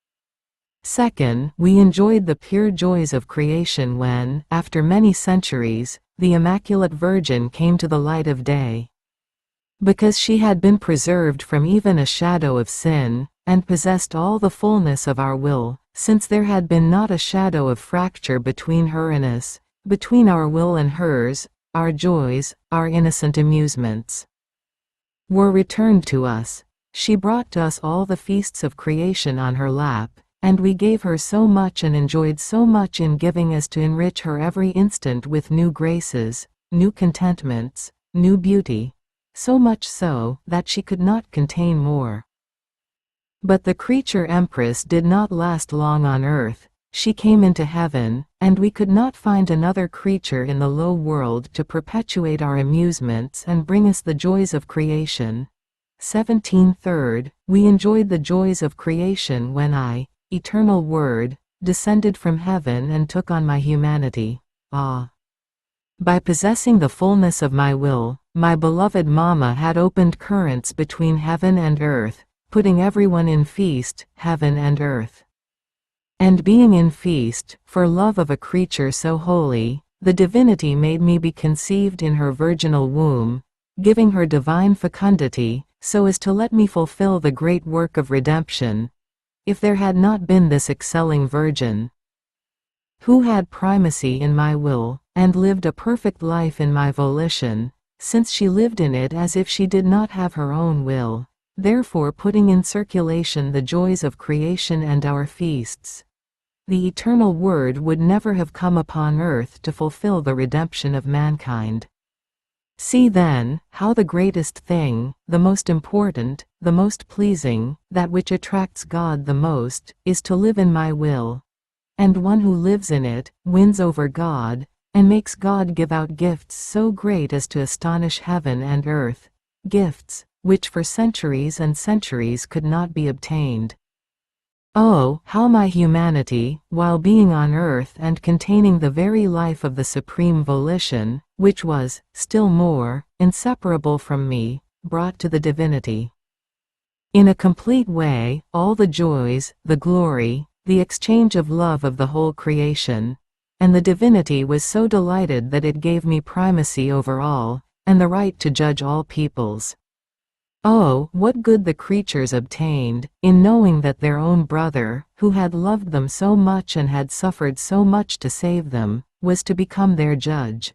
Second, we enjoyed the pure joys of creation when, after many centuries, the Immaculate Virgin came to the light of day. Because she had been preserved from even a shadow of sin, and possessed all the fullness of our will, since there had been not a shadow of fracture between her and us, between our will and hers, our joys, our innocent amusements were returned to us. She brought to us all the feasts of creation on her lap, and we gave her so much and enjoyed so much in giving as to enrich her every instant with new graces, new contentments, new beauty, so much so, that she could not contain more. But the creature Empress did not last long on earth, she came into heaven, and we could not find another creature in the low world to perpetuate our amusements and bring us the joys of creation. 17 Third, we enjoyed the joys of creation when I, Eternal Word, descended from heaven and took on my humanity. By possessing the fullness of my will, my beloved Mama had opened currents between heaven and earth, putting everyone in feast, heaven and earth. And being in feast, for love of a creature so holy, the divinity made me be conceived in her virginal womb, giving her divine fecundity, so as to let me fulfill the great work of redemption. If there had not been this excelling Virgin, who had primacy in my will, and lived a perfect life in my volition, since she lived in it as if she did not have her own will, therefore putting in circulation the joys of creation and our feasts, the Eternal Word would never have come upon earth to fulfill the redemption of mankind. See then, how the greatest thing, the most important, the most pleasing, that which attracts God the most, is to live in my will. And one who lives in it, wins over God, and makes God give out gifts so great as to astonish heaven and earth, gifts, which for centuries and centuries could not be obtained. Oh, how my humanity, while being on earth and containing the very life of the supreme volition, which was, still more, inseparable from me, brought to the divinity. In a complete way, all the joys, the glory, the exchange of love of the whole creation, and the divinity was so delighted that it gave me primacy over all, and the right to judge all peoples. Oh, what good the creatures obtained, in knowing that their own brother, who had loved them so much and had suffered so much to save them, was to become their judge.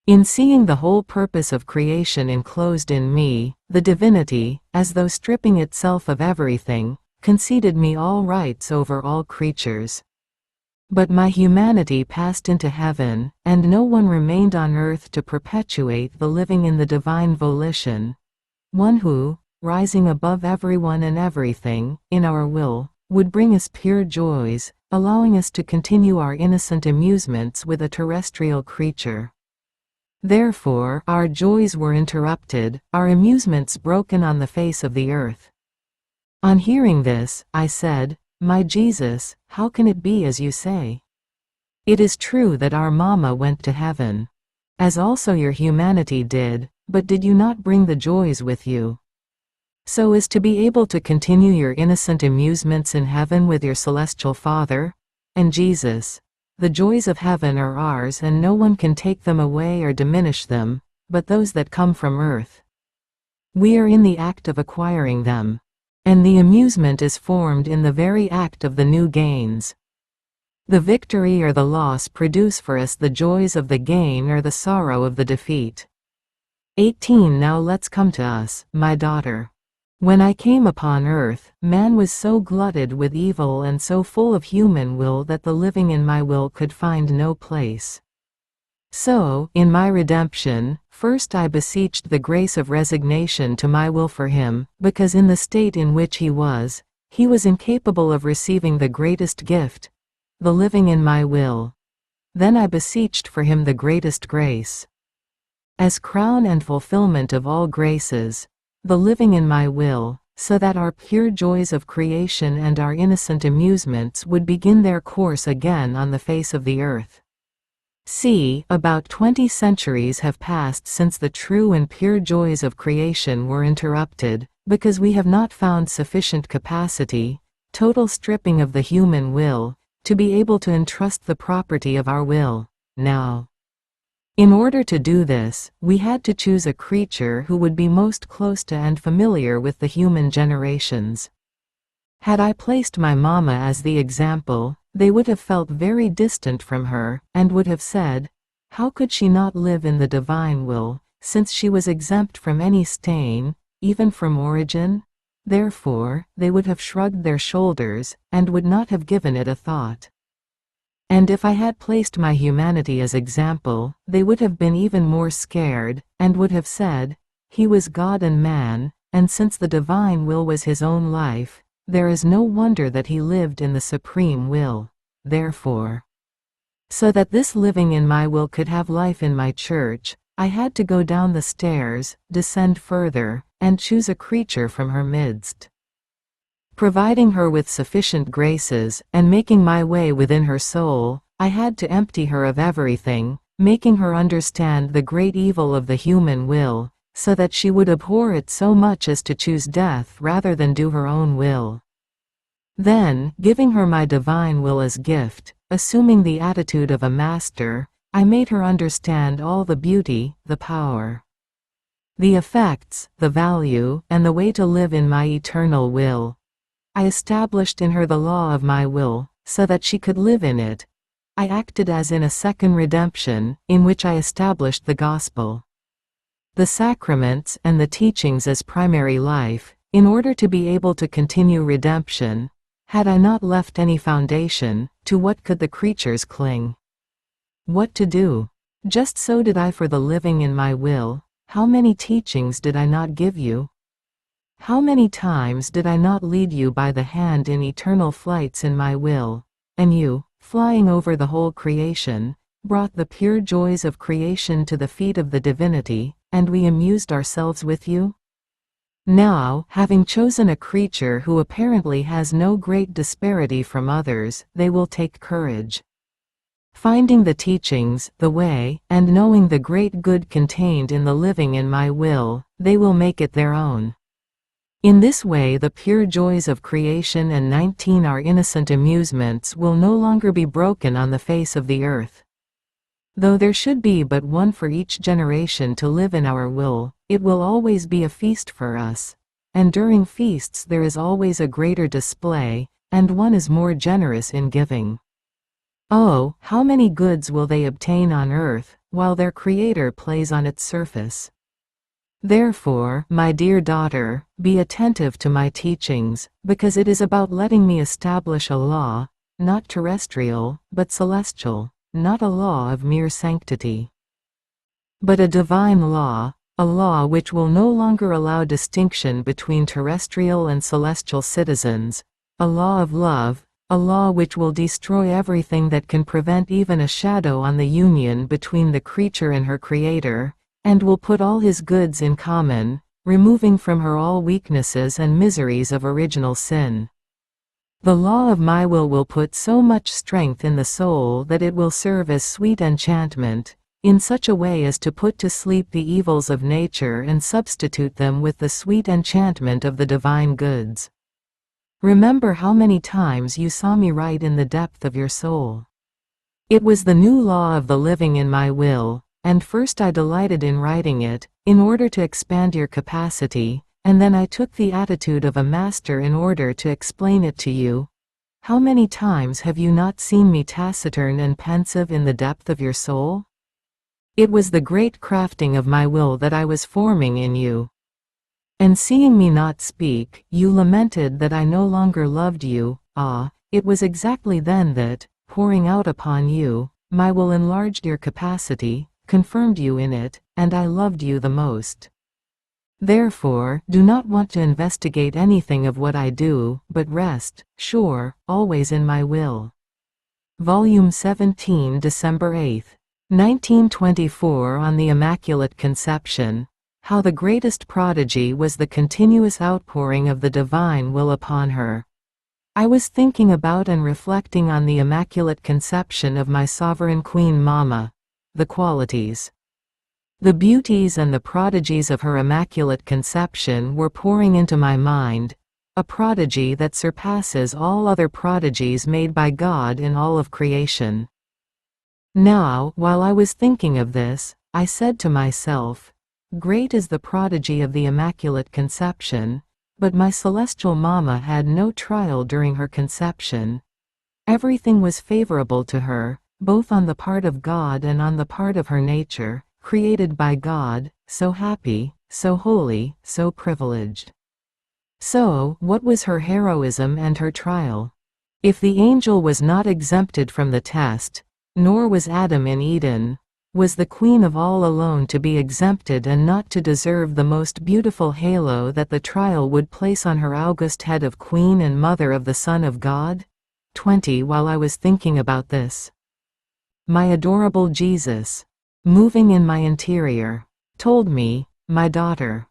In seeing the whole purpose of creation enclosed in me, the divinity, as though stripping itself of everything, conceded me all rights over all creatures. But my humanity passed into heaven, and no one remained on earth to perpetuate the living in the divine volition. One who, rising above everyone and everything, in our will, would bring us pure joys, allowing us to continue our innocent amusements with a terrestrial creature. Therefore, our joys were interrupted, our amusements broken on the face of the earth. On hearing this, I said, "My Jesus, how can it be as you say? It is true that our Mama went to heaven, as also your humanity did, but did you not bring the joys with you, so as to be able to continue your innocent amusements in heaven with your celestial Father?" And Jesus, "The joys of heaven are ours, and no one can take them away or diminish them, but those that come from earth. We are in the act of acquiring them, and the amusement is formed in the very act of the new gains. The victory or the loss produce for us the joys of the gain or the sorrow of the defeat." 18 Now let's come to us, my daughter. When I came upon earth, man was so glutted with evil and so full of human will that the living in my will could find no place. So, in my redemption, first I beseeched the grace of resignation to my will for him, because in the state in which he was incapable of receiving the greatest gift, the living in my will. Then I beseeched for him the greatest grace, as crown and fulfillment of all graces, the living in my will, so that our pure joys of creation and our innocent amusements would begin their course again on the face of the earth. See, about 20 centuries have passed since the true and pure joys of creation were interrupted, because we have not found sufficient capacity, total stripping of the human will, to be able to entrust the property of our will, now. In order to do this, we had to choose a creature who would be most close to and familiar with the human generations. Had I placed my Mama as the example, they would have felt very distant from her, and would have said, "How could she not live in the divine will, since she was exempt from any stain, even from origin?" Therefore, they would have shrugged their shoulders, and would not have given it a thought. And if I had placed my humanity as example, they would have been even more scared, and would have said, "He was God and man, and since the divine will was his own life, there is no wonder that he lived in the supreme will. Therefore, so that this living in my will could have life in my church, I had to go down the stairs, descend further, and choose a creature from her midst. Providing her with sufficient graces, and making my way within her soul, I had to empty her of everything, making her understand the great evil of the human will, so that she would abhor it so much as to choose death rather than do her own will. Then, giving her my divine will as gift, assuming the attitude of a master, I made her understand all the beauty, the power, the effects, the value, and the way to live in my eternal will. I established in her the law of my will, so that she could live in it. I acted as in a second redemption, in which I established the gospel, the sacraments, and the teachings as primary life, in order to be able to continue redemption. Had I not left any foundation, to what could the creatures cling? What to do? Just so did I for the living in my will. How many teachings did I not give you? How many times did I not lead you by the hand in eternal flights in my will? And you, flying over the whole creation, brought the pure joys of creation to the feet of the divinity, and we amused ourselves with you? Now, having chosen a creature who apparently has no great disparity from others, they will take courage. Finding the teachings, the way, and knowing the great good contained in the living in my will, they will make it their own. In this way the pure joys of creation and 19 our innocent amusements will no longer be broken on the face of the earth. Though there should be but one for each generation to live in our will, it will always be a feast for us. And during feasts there is always a greater display, and one is more generous in giving. Oh, how many goods will they obtain on earth, while their Creator plays on its surface? Therefore, my dear daughter, be attentive to my teachings, because it is about letting me establish a law, not terrestrial, but celestial, not a law of mere sanctity, but a divine law, a law which will no longer allow distinction between terrestrial and celestial citizens, a law of love, a law which will destroy everything that can prevent even a shadow on the union between the creature and her Creator, and will put all his goods in common, removing from her all weaknesses and miseries of original sin. The law of my will put so much strength in the soul that it will serve as sweet enchantment, in such a way as to put to sleep the evils of nature and substitute them with the sweet enchantment of the divine goods. Remember how many times you saw me write in the depth of your soul. It was the new law of the living in my will, and first I delighted in writing it, in order to expand your capacity, and then I took the attitude of a master in order to explain it to you. How many times have you not seen me taciturn and pensive in the depth of your soul? It was the great crafting of my will that I was forming in you. And seeing me not speak, you lamented that I no longer loved you. Ah, it was exactly then that, pouring out upon you, my will enlarged your capacity, confirmed you in it, and I loved you the most. Therefore, do not want to investigate anything of what I do, but rest, sure, always in my will. Volume 17, December 8, 1924 on the Immaculate Conception. How the greatest prodigy was the continuous outpouring of the divine will upon her. I was thinking about and reflecting on the Immaculate Conception of my sovereign Queen Mama, the qualities, the beauties and the prodigies of her Immaculate Conception were pouring into my mind, a prodigy that surpasses all other prodigies made by God in all of creation. Now, while I was thinking of this, I said to myself, great is the prodigy of the Immaculate Conception, but my celestial Mama had no trial during her conception. Everything was favorable to her, both on the part of God and on the part of her nature, created by God, so happy, so holy, so privileged. So, what was her heroism and her trial? If the angel was not exempted from the test, nor was Adam in Eden, was the Queen of all alone to be exempted and not to deserve the most beautiful halo that the trial would place on her august head of Queen and Mother of the Son of God? 20 While I was thinking about this, my adorable Jesus, moving in my interior, told me, my daughter,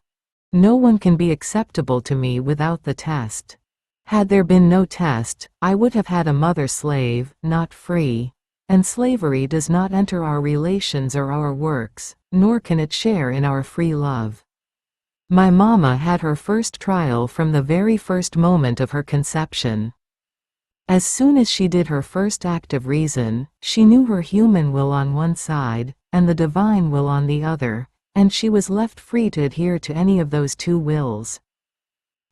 no one can be acceptable to me without the test. Had there been no test, I would have had a mother-slave, not free. And slavery does not enter our relations or our works, nor can it share in our free love. My Mama had her first trial from the very first moment of her conception. As soon as she did her first act of reason, she knew her human will on one side, and the divine will on the other, and she was left free to adhere to any of those two wills.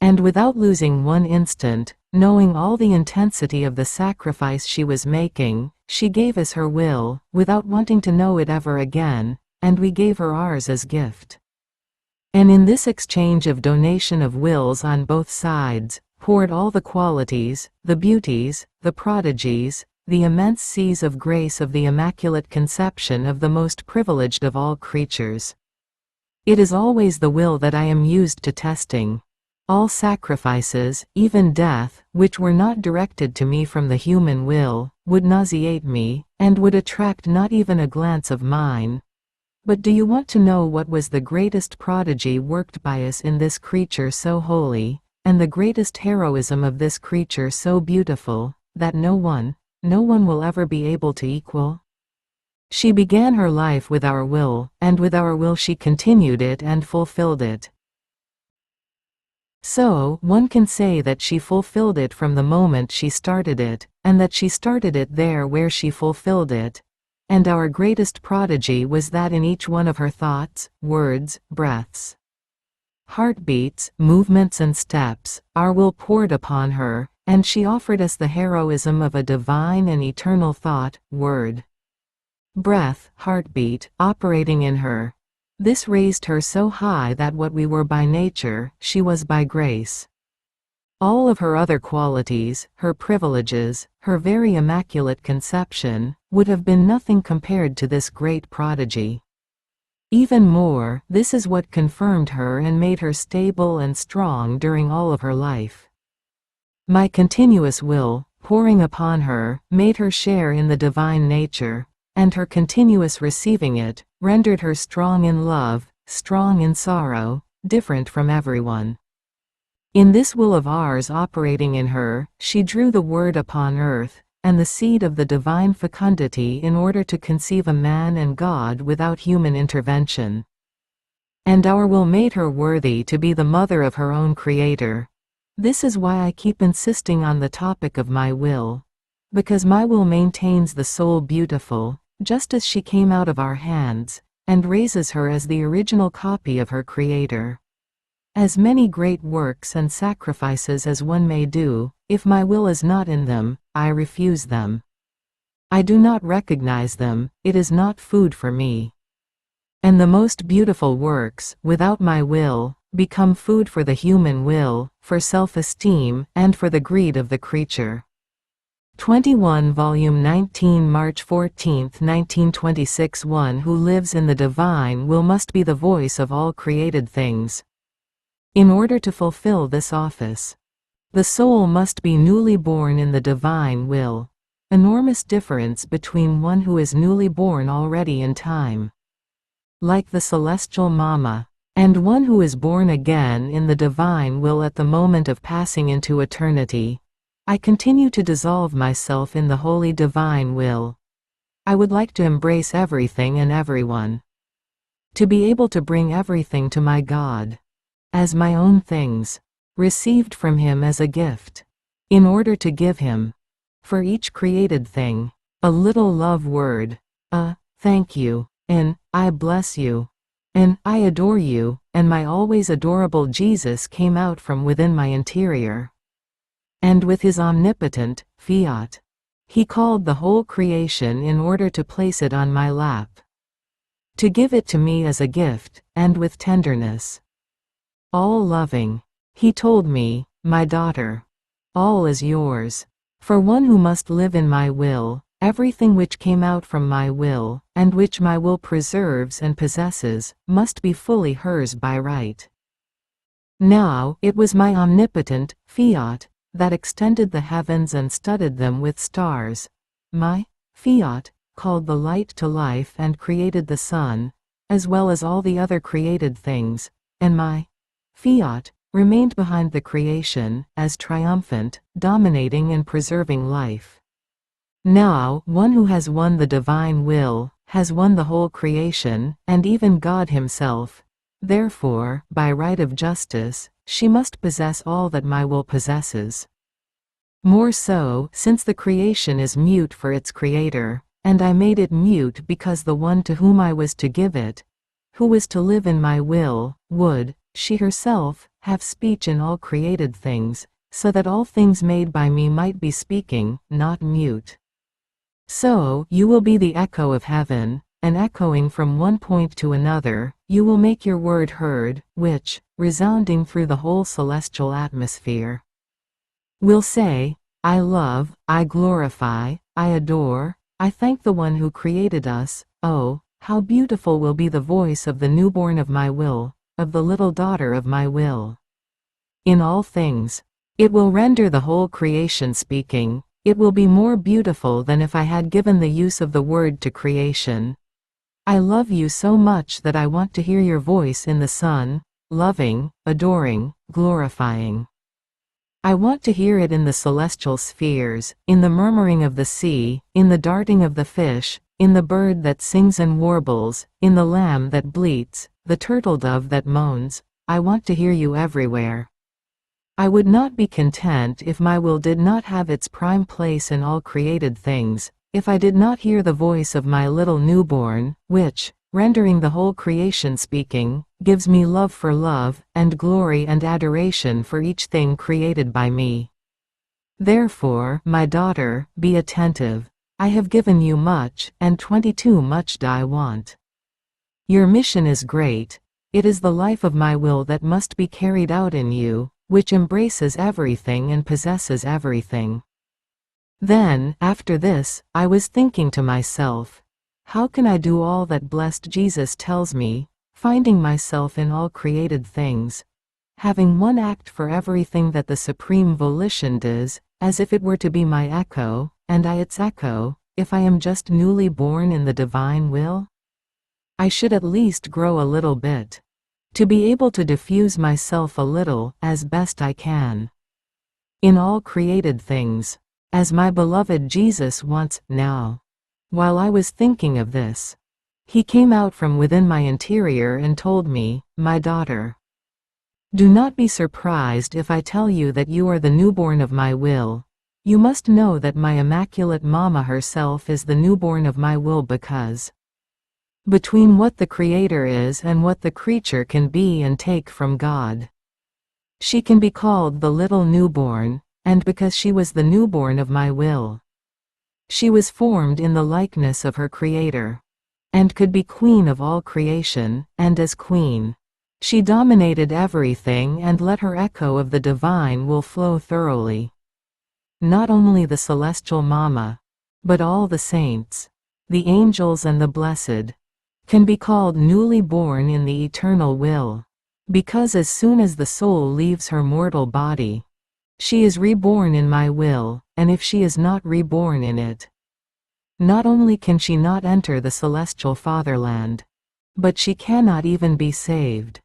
And without losing one instant, knowing all the intensity of the sacrifice she was making, she gave us her will, without wanting to know it ever again, and we gave her ours as gift. And in this exchange of donation of wills on both sides, poured all the qualities, the beauties, the prodigies, the immense seas of grace of the Immaculate Conception of the most privileged of all creatures. It is always the will that I am used to testing. All sacrifices, even death, which were not directed to me from the human will, would nauseate me, and would attract not even a glance of mine. But do you want to know what was the greatest prodigy worked by us in this creature so holy, and the greatest heroism of this creature so beautiful, that no one will ever be able to equal? She began her life with our will, and with our will she continued it and fulfilled it. So, one can say that she fulfilled it from the moment she started it, and that she started it there where she fulfilled it. And our greatest prodigy was that in each one of her thoughts, words, breaths, heartbeats, movements and steps, our will poured upon her, and she offered us the heroism of a divine and eternal thought, word, breath, heartbeat, operating in her. This raised her so high that what we were by nature, she was by grace. All of her other qualities, her privileges, her very immaculate conception, would have been nothing compared to this great prodigy. Even more, this is what confirmed her and made her stable and strong during all of her life. My continuous will, pouring upon her, made her share in the divine nature, and her continuous receiving it, rendered her strong in love, strong in sorrow, different from everyone. In this will of ours operating in her, she drew the Word upon earth, and the seed of the divine fecundity in order to conceive a man and God without human intervention. And our will made her worthy to be the mother of her own Creator. This is why I keep insisting on the topic of my will. Because my will maintains the soul beautiful, just as she came out of our hands, and raises her as the original copy of her Creator. As many great works and sacrifices as one may do, if my will is not in them, I refuse them. I do not recognize them, it is not food for me. And the most beautiful works, without my will, become food for the human will, for self-esteem, and for the greed of the creature. 21 Volume 19 March 14, 1926 One who lives in the divine will must be the voice of all created things. In order to fulfill this office, the soul must be newly born in the divine will. Enormous difference between one who is newly born already in time, like the celestial Mama, and one who is born again in the divine will at the moment of passing into eternity. I continue to dissolve myself in the holy divine will. I would like to embrace everything and everyone. To be able to bring everything to my God, as my own things, received from Him as a gift, in order to give Him, for each created thing, a little love word, a thank you, an I bless you, an I adore you, and my always adorable Jesus came out from within my interior. And with His omnipotent fiat, He called the whole creation in order to place it on my lap, to give it to me as a gift, and with tenderness, all loving, He told me, my daughter, all is yours. For one who must live in my will, everything which came out from my will, and which my will preserves and possesses, must be fully hers by right. Now, it was my omnipotent fiat that extended the heavens and studded them with stars. My fiat called the light to life and created the sun, as well as all the other created things, and my fiat remained behind the creation, as triumphant, dominating and preserving life. Now, one who has won the divine will, has won the whole creation, and even God Himself. Therefore, by right of justice, she must possess all that my will possesses. More so, since the creation is mute for its Creator, and I made it mute because the one to whom I was to give it, who was to live in my will, would, she herself, have speech in all created things, so that all things made by me might be speaking, not mute. So, you will be the echo of heaven, and echoing from one point to another, you will make your word heard, which, resounding through the whole celestial atmosphere, will say, I love, I glorify, I adore, I thank the one who created us. Oh, how beautiful will be the voice of the newborn of my will, of the little daughter of my will. In all things, it will render the whole creation speaking. It will be more beautiful than if I had given the use of the word to creation. I love you so much that I want to hear your voice in the sun, loving, adoring, glorifying. I want to hear it in the celestial spheres, in the murmuring of the sea, in the darting of the fish, in the bird that sings and warbles, in the lamb that bleats, the turtle dove that moans. I want to hear you everywhere. I would not be content if my will did not have its prime place in all created things, if I did not hear the voice of my little newborn, which, rendering the whole creation speaking, gives me love for love, and glory and adoration for each thing created by me. Therefore, my daughter, be attentive. I have given you much, and 22 much do I want. Your mission is great. It is the life of my will that must be carried out in you, which embraces everything and possesses everything. Then, after this, I was thinking to myself, how can I do all that blessed Jesus tells me, finding myself in all created things, having one act for everything that the supreme volition does, as if it were to be my echo, and I its echo, if I am just newly born in the divine will? I should at least grow a little bit, to be able to diffuse myself a little, as best I can, in all created things, as my beloved Jesus wants, now. While I was thinking of this, he came out from within my interior and told me, my daughter, do not be surprised if I tell you that you are the newborn of my will. You must know that my Immaculate Mama herself is the newborn of my will, because between what the Creator is and what the creature can be and take from God, she can be called the little newborn, and because she was the newborn of my will, she was formed in the likeness of her Creator, and could be queen of all creation, and as queen, she dominated everything and let her echo of the divine will flow thoroughly. Not only the celestial Mama, but all the saints, the angels and the blessed, can be called newly born in the eternal will, because as soon as the soul leaves her mortal body, she is reborn in my will, and if she is not reborn in it, not only can she not enter the celestial fatherland, but she cannot even be saved,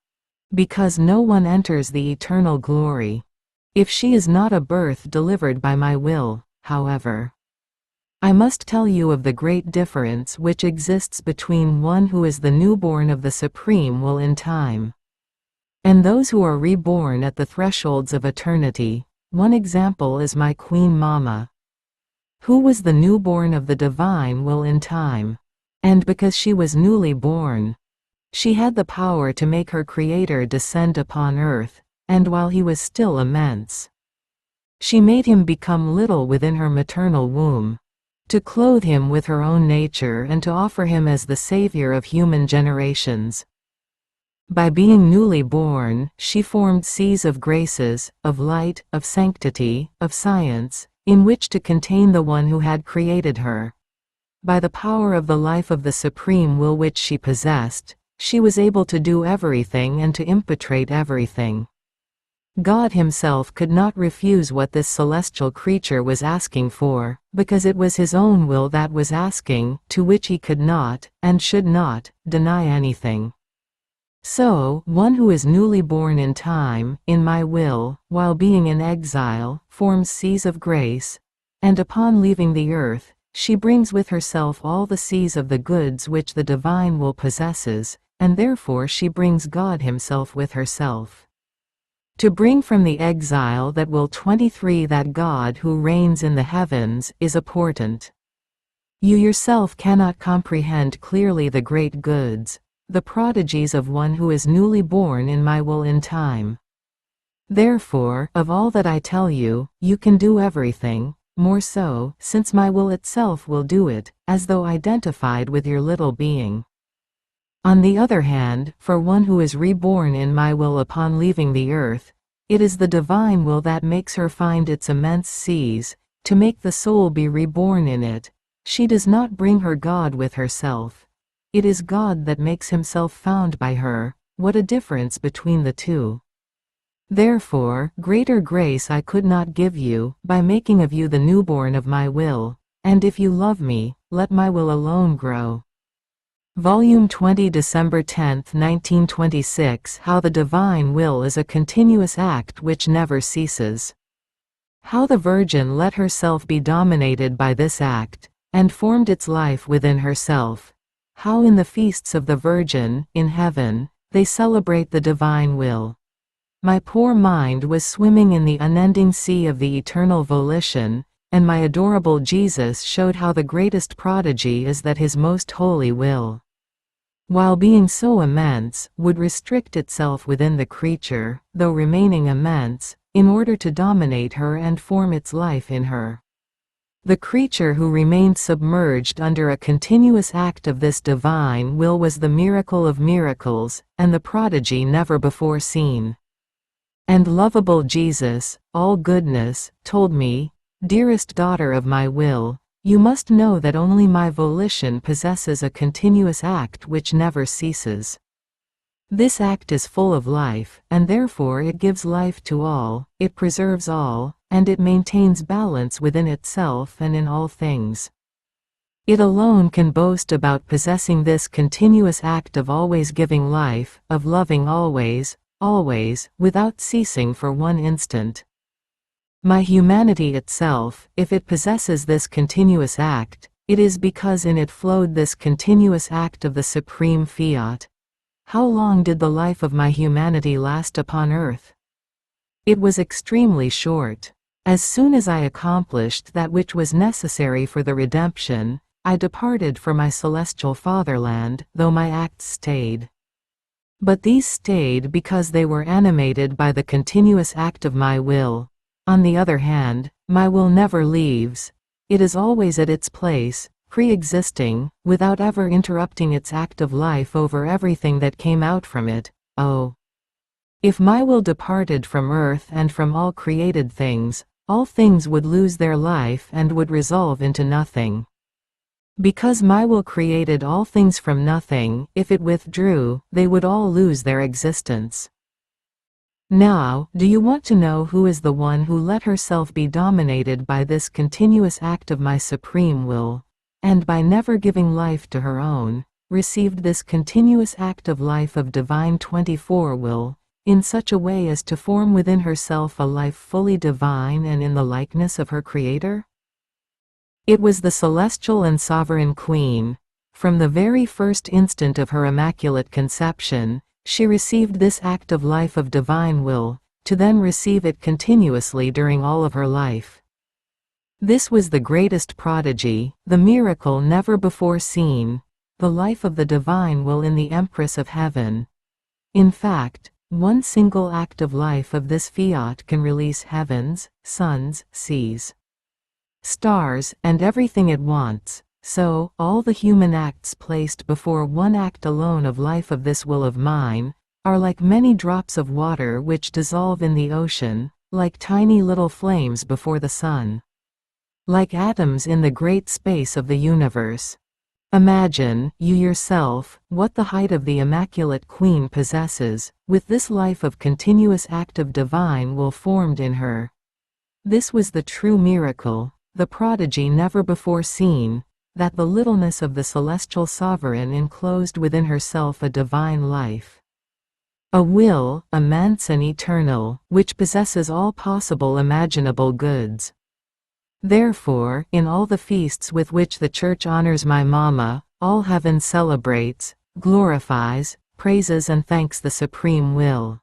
because no one enters the eternal glory, if she is not a birth delivered by my will. However, I must tell you of the great difference which exists between one who is the newborn of the supreme will in time, and those who are reborn at the thresholds of eternity. One example is my Queen Mama, who was the newborn of the divine will in time, and because she was newly born, she had the power to make her Creator descend upon earth, and while he was still immense, she made him become little within her maternal womb, to clothe him with her own nature and to offer him as the savior of human generations. By being newly born, she formed seas of graces, of light, of sanctity, of science, in which to contain the one who had created her. By the power of the life of the supreme will which she possessed, she was able to do everything and to impetrate everything. God himself could not refuse what this celestial creature was asking for, because it was his own will that was asking, to which he could not, and should not, deny anything. So, one who is newly born in time, in my will, while being in exile, forms seas of grace, and upon leaving the earth, she brings with herself all the seas of the goods which the divine will possesses, and therefore she brings God himself with herself. To bring from the exile that will 23 that God who reigns in the heavens is a portent. You yourself cannot comprehend clearly the great goods, the prodigies of one who is newly born in my will in time. Therefore, of all that I tell you, you can do everything, more so, since my will itself will do it, as though identified with your little being. On the other hand, for one who is reborn in my will upon leaving the earth, it is the divine will that makes her find its immense seas, to make the soul be reborn in it. She does not bring her God with herself. It is God that makes himself found by her. What a difference between the two! Therefore, greater grace I could not give you, by making of you the newborn of my will. And if you love me, let my will alone grow. Volume 20, December 10, 1926. How the divine will is a continuous act which never ceases. How the Virgin let herself be dominated by this act, and formed its life within herself. How in the feasts of the Virgin, in heaven, they celebrate the divine will. My poor mind was swimming in the unending sea of the eternal volition, and my adorable Jesus showed how the greatest prodigy is that his most holy will, while being so immense, would restrict itself within the creature, though remaining immense, in order to dominate her and form its life in her. The creature who remained submerged under a continuous act of this divine will was the miracle of miracles, and the prodigy never before seen. And lovable Jesus, all goodness, told me, "Dearest daughter of my will, you must know that only my volition possesses a continuous act which never ceases. This act is full of life, and therefore it gives life to all, it preserves all, and it maintains balance within itself and in all things. It alone can boast about possessing this continuous act of always giving life, of loving always, always, without ceasing for one instant. My humanity itself, if it possesses this continuous act, it is because in it flowed this continuous act of the supreme fiat. How long did the life of my humanity last upon earth? It was extremely short. As soon as I accomplished that which was necessary for the redemption, I departed for my celestial fatherland, though my acts stayed. But these stayed because they were animated by the continuous act of my will. On the other hand, my will never leaves. It is always at its place, pre-existing, without ever interrupting its act of life over everything that came out from it. Oh! If my will departed from earth and from all created things, all things would lose their life and would resolve into nothing. Because my will created all things from nothing, if it withdrew, they would all lose their existence. Now, do you want to know who is the one who let herself be dominated by this continuous act of my supreme will, and by never giving life to her own, received this continuous act of life of divine 24 will, in such a way as to form within herself a life fully divine and in the likeness of her Creator? It was the celestial and sovereign Queen. From the very first instant of her Immaculate Conception, she received this act of life of divine will, to then receive it continuously during all of her life. This was the greatest prodigy, the miracle never before seen, the life of the divine will in the Empress of Heaven. In fact, one single act of life of this fiat can release heavens, suns, seas, stars, and everything it wants. So, all the human acts placed before one act alone of life of this will of mine, are like many drops of water which dissolve in the ocean, like tiny little flames before the sun, like atoms in the great space of the universe. Imagine, you yourself, what the height of the Immaculate Queen possesses, with this life of continuous act of divine will formed in her. This was the true miracle, the prodigy never before seen, that the littleness of the celestial sovereign enclosed within herself a divine life. A will, immense and eternal, which possesses all possible imaginable goods. Therefore, in all the feasts with which the Church honors my Mama, all heaven celebrates, glorifies, praises and thanks the supreme will.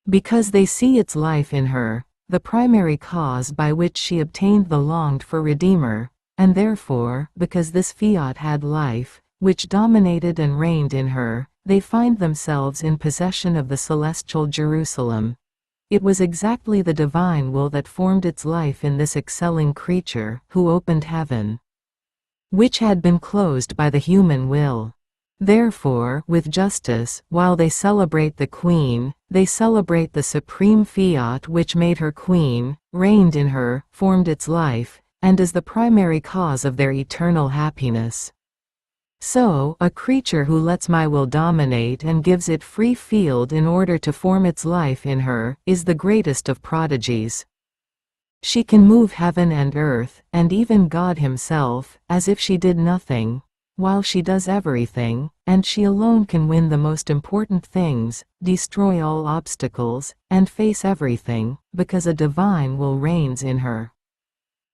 Because they see its life in her, the primary cause by which she obtained the longed-for Redeemer, and therefore, because this fiat had life, which dominated and reigned in her, they find themselves in possession of the celestial Jerusalem. It was exactly the divine will that formed its life in this excelling creature, who opened heaven, which had been closed by the human will. Therefore, with justice, while they celebrate the Queen, they celebrate the supreme fiat which made her Queen, reigned in her, formed its life, and is the primary cause of their eternal happiness. So, a creature who lets my will dominate and gives it free field in order to form its life in her, is the greatest of prodigies. She can move heaven and earth, and even God himself, as if she did nothing, while she does everything, and she alone can win the most important things, destroy all obstacles, and face everything, because a divine will reigns in her.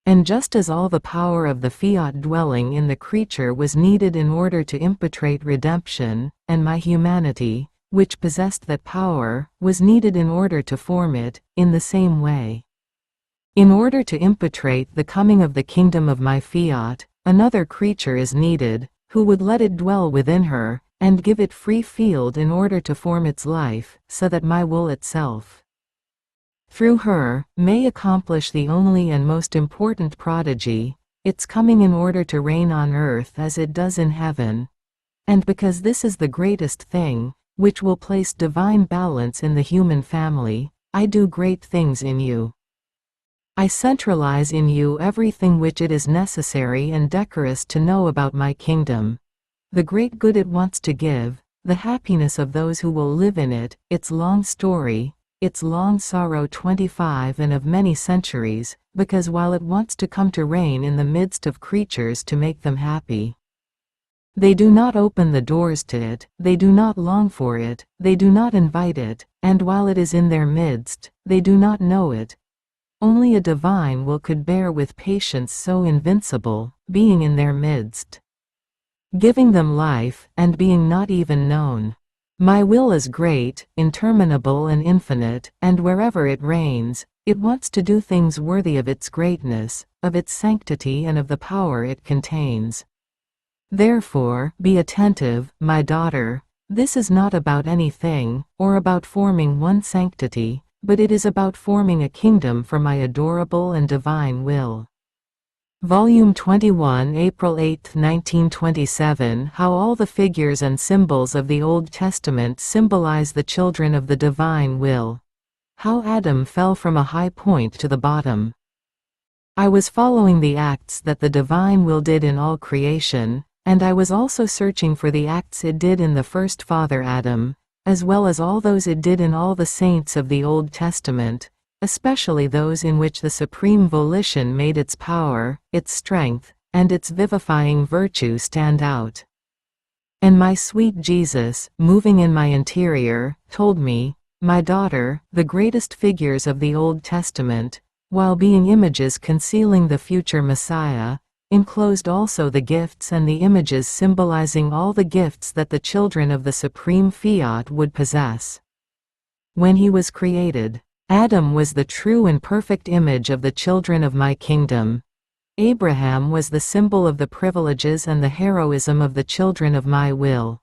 And just as all the power of the fiat dwelling in the creature was needed in order to impetrate redemption, and my humanity, which possessed that power, was needed in order to form it, in the same way. In order to impetrate the coming of the kingdom of my fiat, another creature is needed, who would let it dwell within her, and give it free field in order to form its life, so that my will itself, through her, may accomplish the only and most important prodigy, its coming in order to reign on earth as it does in heaven. And because this is the greatest thing, which will place divine balance in the human family, I do great things in you. I centralize in you everything which it is necessary and decorous to know about my kingdom, the great good it wants to give, the happiness of those who will live in it, its long story, its long sorrow 25 and of many centuries, because while it wants to come to reign in the midst of creatures to make them happy, they do not open the doors to it, they do not long for it, they do not invite it, and while it is in their midst, they do not know it. Only a divine will could bear with patience so invincible, being in their midst, giving them life, and being not even known. My will is great, interminable and infinite, and wherever it reigns, it wants to do things worthy of its greatness, of its sanctity and of the power it contains. Therefore, be attentive, my daughter, this is not about anything, or about forming one sanctity, but it is about forming a kingdom for my adorable and divine will. Volume 21, April 8, 1927. How all the figures and symbols of the Old Testament symbolize the children of the divine will. How Adam fell from a high point to the bottom. I was following the acts that the divine will did in all creation, and I was also searching for the acts it did in the first father Adam, as well as all those it did in all the saints of the Old Testament, especially those in which the supreme volition made its power, its strength, and its vivifying virtue stand out. And my sweet Jesus, moving in my interior, told me, my daughter, the greatest figures of the Old Testament, while being images concealing the future Messiah, enclosed also the gifts and the images symbolizing all the gifts that the children of the supreme fiat would possess. When he was created, Adam was the true and perfect image of the children of my kingdom. Abraham was the symbol of the privileges and the heroism of the children of my will,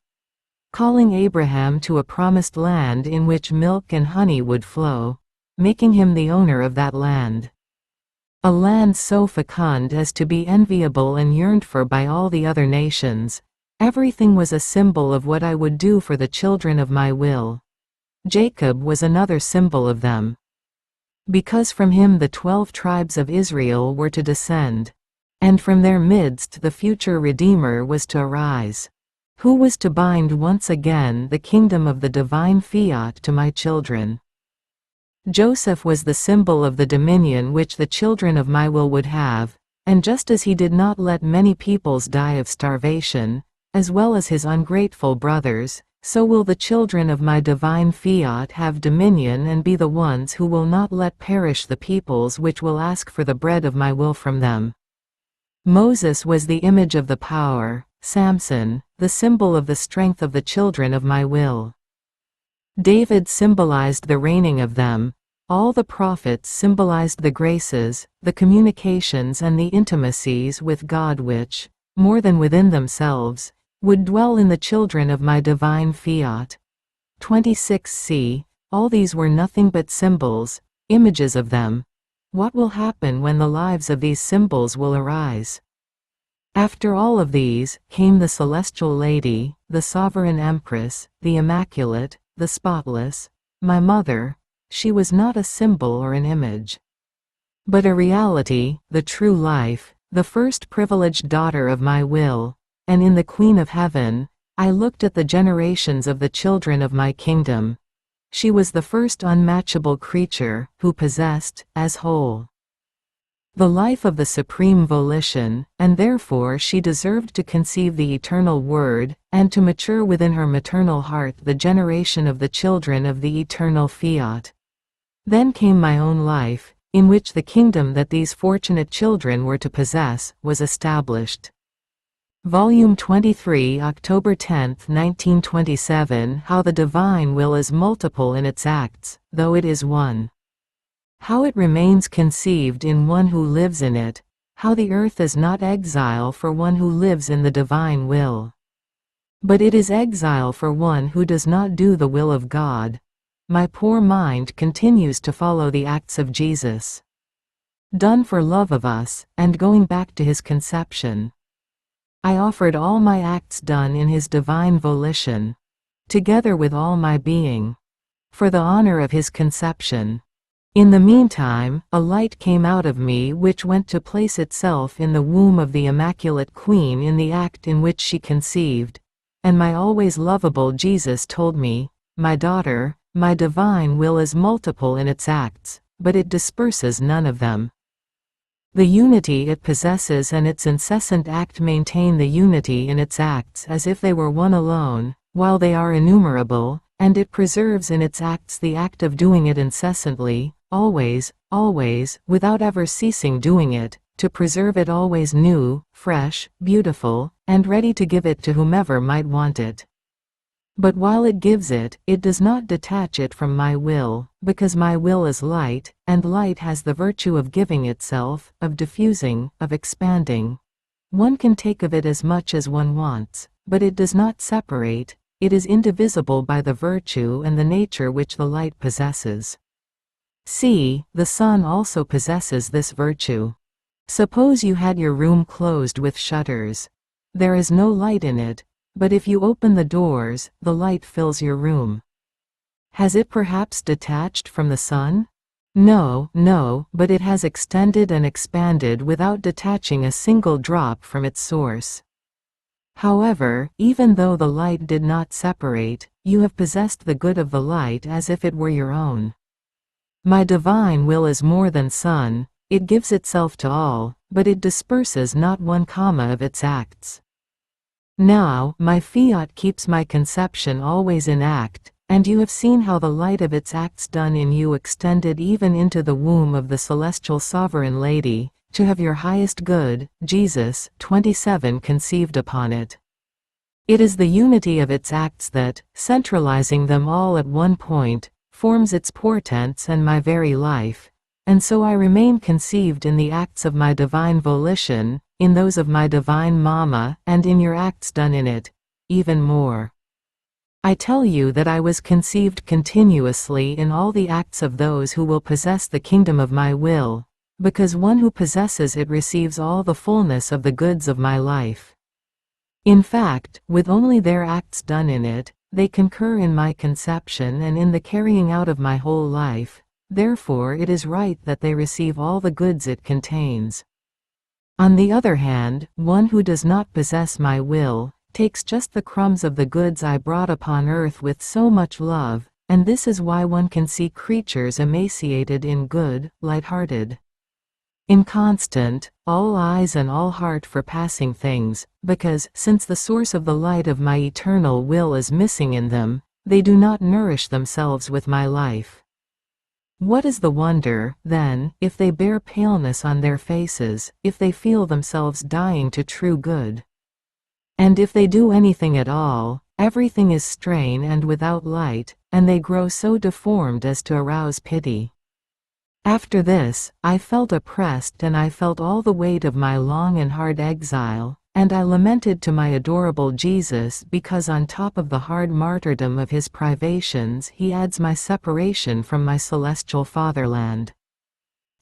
calling Abraham to a promised land in which milk and honey would flow, making him the owner of that land. A land so fecund as to be enviable and yearned for by all the other nations. Everything was a symbol of what I would do for the children of my will. Jacob was another symbol of them, because from him the 12 tribes of Israel were to descend, and from their midst the future Redeemer was to arise, who was to bind once again the kingdom of the divine fiat to my children. Joseph was the symbol of the dominion which the children of my will would have, and just as he did not let many peoples die of starvation, as well as his ungrateful brothers, so will the children of my divine fiat have dominion and be the ones who will not let perish the peoples which will ask for the bread of my will from them. Moses was the image of the power, Samson, the symbol of the strength of the children of my will. David symbolized the reigning of them. All the prophets symbolized the graces, the communications and the intimacies with God which, more than within themselves, would dwell in the children of my divine fiat. 26c. All these were nothing but symbols, images of them. What will happen when the lives of these symbols will arise? After all of these, came the celestial lady, the sovereign empress, the immaculate, the spotless, my mother, she was not a symbol or an image, but a reality, the true life, the first privileged daughter of my will, and in the Queen of Heaven, I looked at the generations of the children of my kingdom. She was the first unmatchable creature, who possessed, as whole, the life of the supreme volition, and therefore she deserved to conceive the eternal Word, and to mature within her maternal heart the generation of the children of the eternal fiat. Then came my own life, in which the kingdom that these fortunate children were to possess, was established. Volume 23, October 10, 1927. How the divine will is multiple in its acts, though it is one. How it remains conceived in one who lives in it, how the earth is not exile for one who lives in the divine will, but it is exile for one who does not do the will of God. My poor mind continues to follow the acts of Jesus, done for love of us, and going back to his conception. I offered all my acts done in his divine volition, together with all my being, for the honor of his conception. In the meantime, a light came out of me which went to place itself in the womb of the Immaculate Queen in the act in which she conceived, and my always lovable Jesus told me, "My daughter, my divine will is multiple in its acts, but it disperses none of them. The unity it possesses and its incessant act maintain the unity in its acts as if they were one alone, while they are innumerable, and it preserves in its acts the act of doing it incessantly, always, always, without ever ceasing doing it, to preserve it always new, fresh, beautiful, and ready to give it to whomever might want it. But while it gives it, it does not detach it from my will, because my will is light, and light has the virtue of giving itself, of diffusing, of expanding. One can take of it as much as one wants, but it does not separate, it is indivisible by the virtue and the nature which the light possesses. See, the sun also possesses this virtue. Suppose you had your room closed with shutters. There is no light in it, but if you open the doors, the light fills your room. Has it perhaps detached from the sun? No, no, but it has extended and expanded without detaching a single drop from its source. However, even though the light did not separate, you have possessed the good of the light as if it were your own. My divine will is more than sun, it gives itself to all, but it disperses not one comma of its acts. Now, my fiat keeps my conception always in act, and you have seen how the light of its acts done in you extended even into the womb of the celestial sovereign lady, to have your highest good, Jesus, 27 conceived upon it. It is the unity of its acts that, centralizing them all at one point, forms its portents and my very life, and so I remain conceived in the acts of my divine volition, in those of my divine Mama, and in your acts done in it, even more. I tell you that I was conceived continuously in all the acts of those who will possess the kingdom of my will, because one who possesses it receives all the fullness of the goods of my life. In fact, with only their acts done in it, they concur in my conception and in the carrying out of my whole life, therefore it is right that they receive all the goods it contains. On the other hand, one who does not possess my will, takes just the crumbs of the goods I brought upon earth with so much love, and this is why one can see creatures emaciated in good, light-hearted, inconstant, all eyes and all heart for passing things, because, since the source of the light of my eternal will is missing in them, they do not nourish themselves with my life. What is the wonder, then, if they bear paleness on their faces, if they feel themselves dying to true good? And if they do anything at all, everything is strain and without light, and they grow so deformed as to arouse pity. After this, I felt oppressed and I felt all the weight of my long and hard exile, and I lamented to my adorable Jesus because on top of the hard martyrdom of his privations he adds my separation from my celestial fatherland.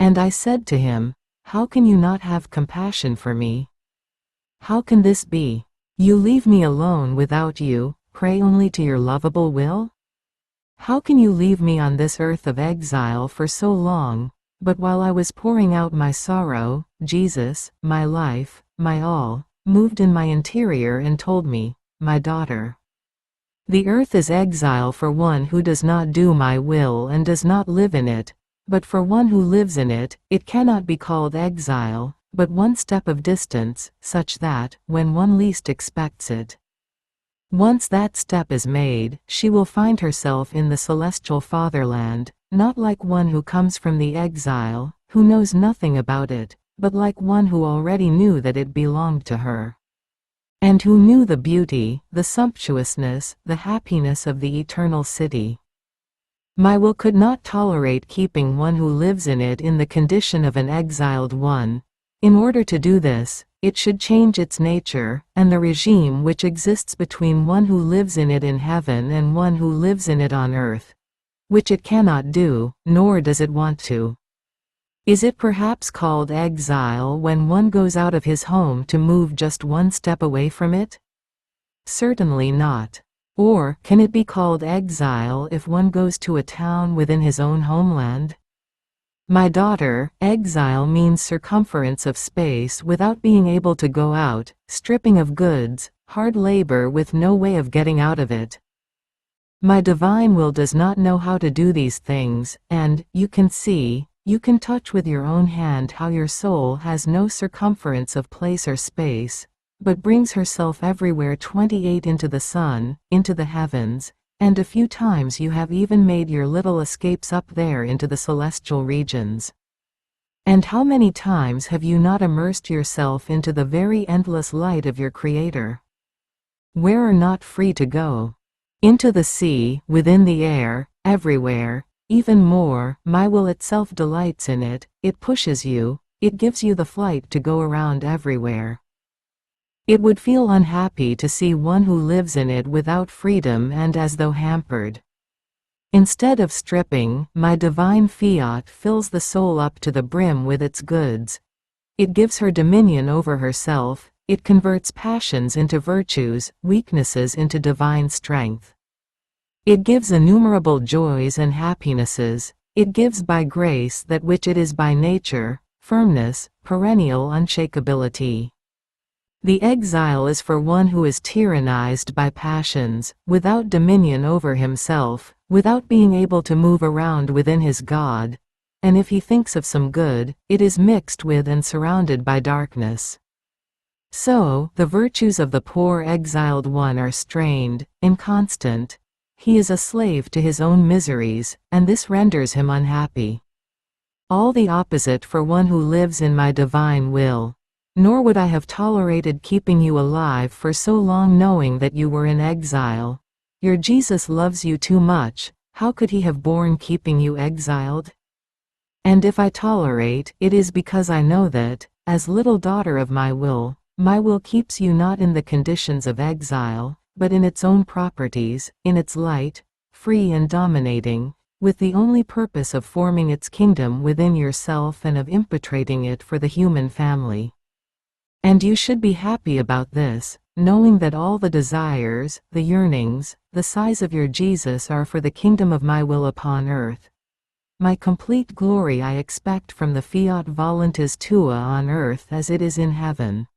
And I said to him, "How can you not have compassion for me? How can this be? You leave me alone without you, pray only to your lovable will? How can you leave me on this earth of exile for so long? But while I was pouring out my sorrow, Jesus, my life, my all, moved in my interior and told me, my daughter, the earth is exile for one who does not do my will and does not live in it, but for one who lives in it, it cannot be called exile, but one step of distance, such that, when one least expects it, once that step is made, she will find herself in the celestial fatherland, not like one who comes from the exile, who knows nothing about it, but like one who already knew that it belonged to her, and who knew the beauty, the sumptuousness, the happiness of the eternal city. My will could not tolerate keeping one who lives in it in the condition of an exiled one. In order to do this, it should change its nature, and the regime which exists between one who lives in it in heaven and one who lives in it on earth, which it cannot do, nor does it want to. Is it perhaps called exile when one goes out of his home to move just one step away from it? Certainly not. Or, can it be called exile if one goes to a town within his own homeland? My daughter, exile means circumference of space without being able to go out, stripping of goods, hard labor with no way of getting out of it. My divine will does not know how to do these things, and, you can see, you can touch with your own hand how your soul has no circumference of place or space, but brings herself everywhere 28 into the sun, into the heavens, and a few times you have even made your little escapes up there into the celestial regions. And how many times have you not immersed yourself into the very endless light of your Creator? Where are not free to go? Into the sea, within the air, everywhere, even more, my will itself delights in it, it pushes you, it gives you the flight to go around everywhere. It would feel unhappy to see one who lives in it without freedom and as though hampered. Instead of stripping, my divine fiat fills the soul up to the brim with its goods. It gives her dominion over herself, it converts passions into virtues, weaknesses into divine strength. It gives innumerable joys and happinesses, it gives by grace that which it is by nature, firmness, perennial unshakability. The exile is for one who is tyrannized by passions, without dominion over himself, without being able to move around within his God, and if he thinks of some good, it is mixed with and surrounded by darkness. So, the virtues of the poor exiled one are strained, inconstant. He is a slave to his own miseries, and this renders him unhappy. All the opposite for one who lives in my divine will. Nor would I have tolerated keeping you alive for so long knowing that you were in exile. Your Jesus loves you too much, how could he have borne keeping you exiled? And if I tolerate, it is because I know that, as little daughter of my will keeps you not in the conditions of exile, but in its own properties, in its light, free and dominating, with the only purpose of forming its kingdom within yourself and of impetrating it for the human family. And you should be happy about this, knowing that all the desires, the yearnings, the sighs of your Jesus are for the kingdom of my will upon earth. My complete glory I expect from the fiat voluntas tua on earth as it is in heaven.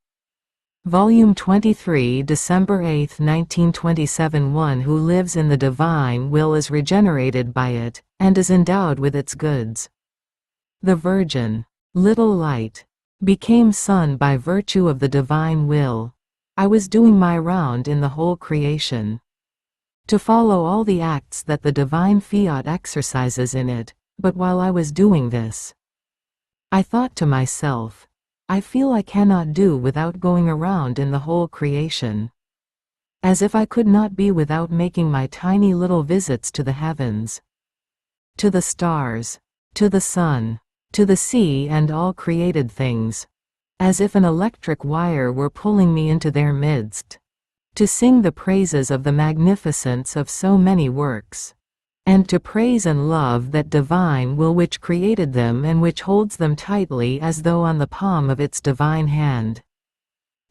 Volume 23, December 8, 1927. One who lives in the divine will is regenerated by it, and is endowed with its goods. The Virgin, little light, became sun by virtue of the divine will. I was doing my round in the whole creation, to follow all the acts that the divine fiat exercises in it, but while I was doing this, I thought to myself, I feel I cannot do without going around in the whole creation. As if I could not be without making my tiny little visits to the heavens, to the stars, to the sun, to the sea and all created things, as if an electric wire were pulling me into their midst, to sing the praises of the magnificence of so many works, and to praise and love that divine will which created them and which holds them tightly as though on the palm of its divine hand.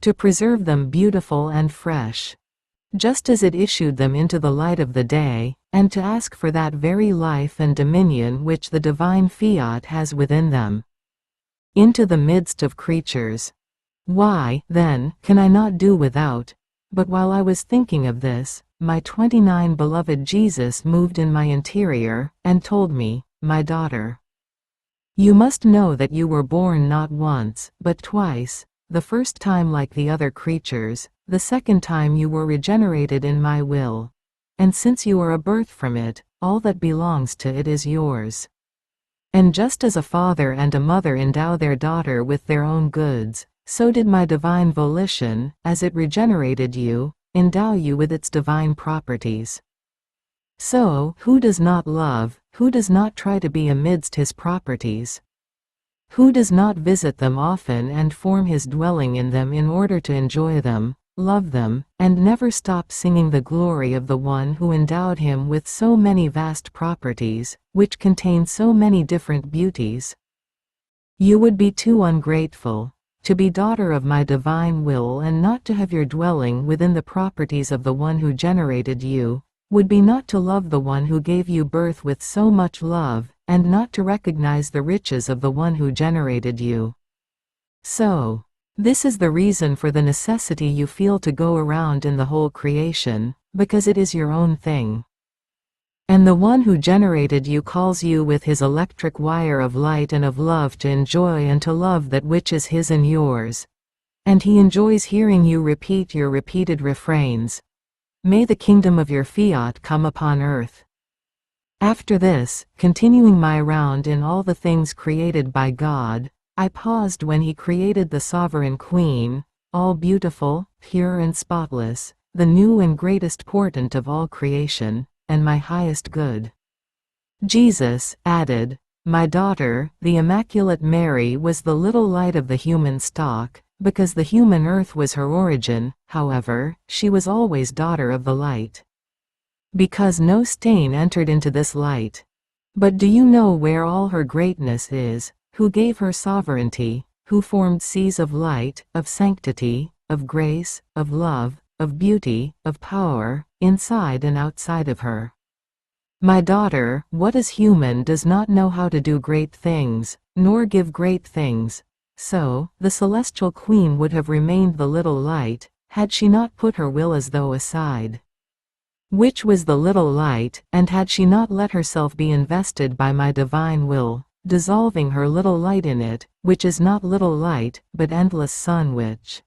to preserve them beautiful and fresh, just as it issued them into the light of the day, and to ask for that very life and dominion which the divine fiat has within them, into the midst of creatures. Why, then, can I not do without? But while I was thinking of this, my 29 beloved Jesus moved in my interior, and told me, "My daughter, you must know that you were born not once, but twice, the first time like the other creatures, the second time you were regenerated in my will. And since you are a birth from it, all that belongs to it is yours. And just as a father and a mother endow their daughter with their own goods, so did my divine volition, as it regenerated you, endow you with its divine properties. So, who does not love, who does not try to be amidst his properties? Who does not visit them often and form his dwelling in them in order to enjoy them, love them, and never stop singing the glory of the one who endowed him with so many vast properties, which contain so many different beauties? You would be too ungrateful to be daughter of my divine will and not to have your dwelling within the properties of the one who generated you, would be not to love the one who gave you birth with so much love, and not to recognize the riches of the one who generated you. So, this is the reason for the necessity you feel to go around in the whole creation, because it is your own thing. And the one who generated you calls you with his electric wire of light and of love to enjoy and to love that which is his and yours. And he enjoys hearing you repeat your repeated refrains. May the kingdom of your fiat come upon earth. After this, continuing my round in all the things created by God, I paused when he created the sovereign queen, all beautiful, pure and spotless, the new and greatest portent of all creation, and my highest good. Jesus added, "My daughter, the Immaculate Mary was the little light of the human stock, because the human earth was her origin, however, she was always daughter of the light. Because no stain entered into this light. But do you know where all her greatness is, who gave her sovereignty, who formed seas of light, of sanctity, of grace, of love, of beauty, of power, inside and outside of her? My daughter, what is human does not know how to do great things, nor give great things. So, the celestial queen would have remained the little light, had she not put her will as though aside. Which was the little light, and had she not let herself be invested by my divine will, dissolving her little light in it, which is not little light, but endless sun which,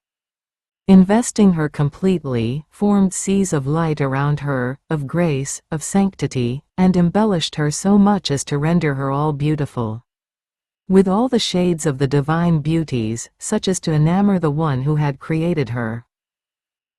investing her completely, formed seas of light around her, of grace, of sanctity, and embellished her so much as to render her all beautiful, with all the shades of the divine beauties, such as to enamor the one who had created her.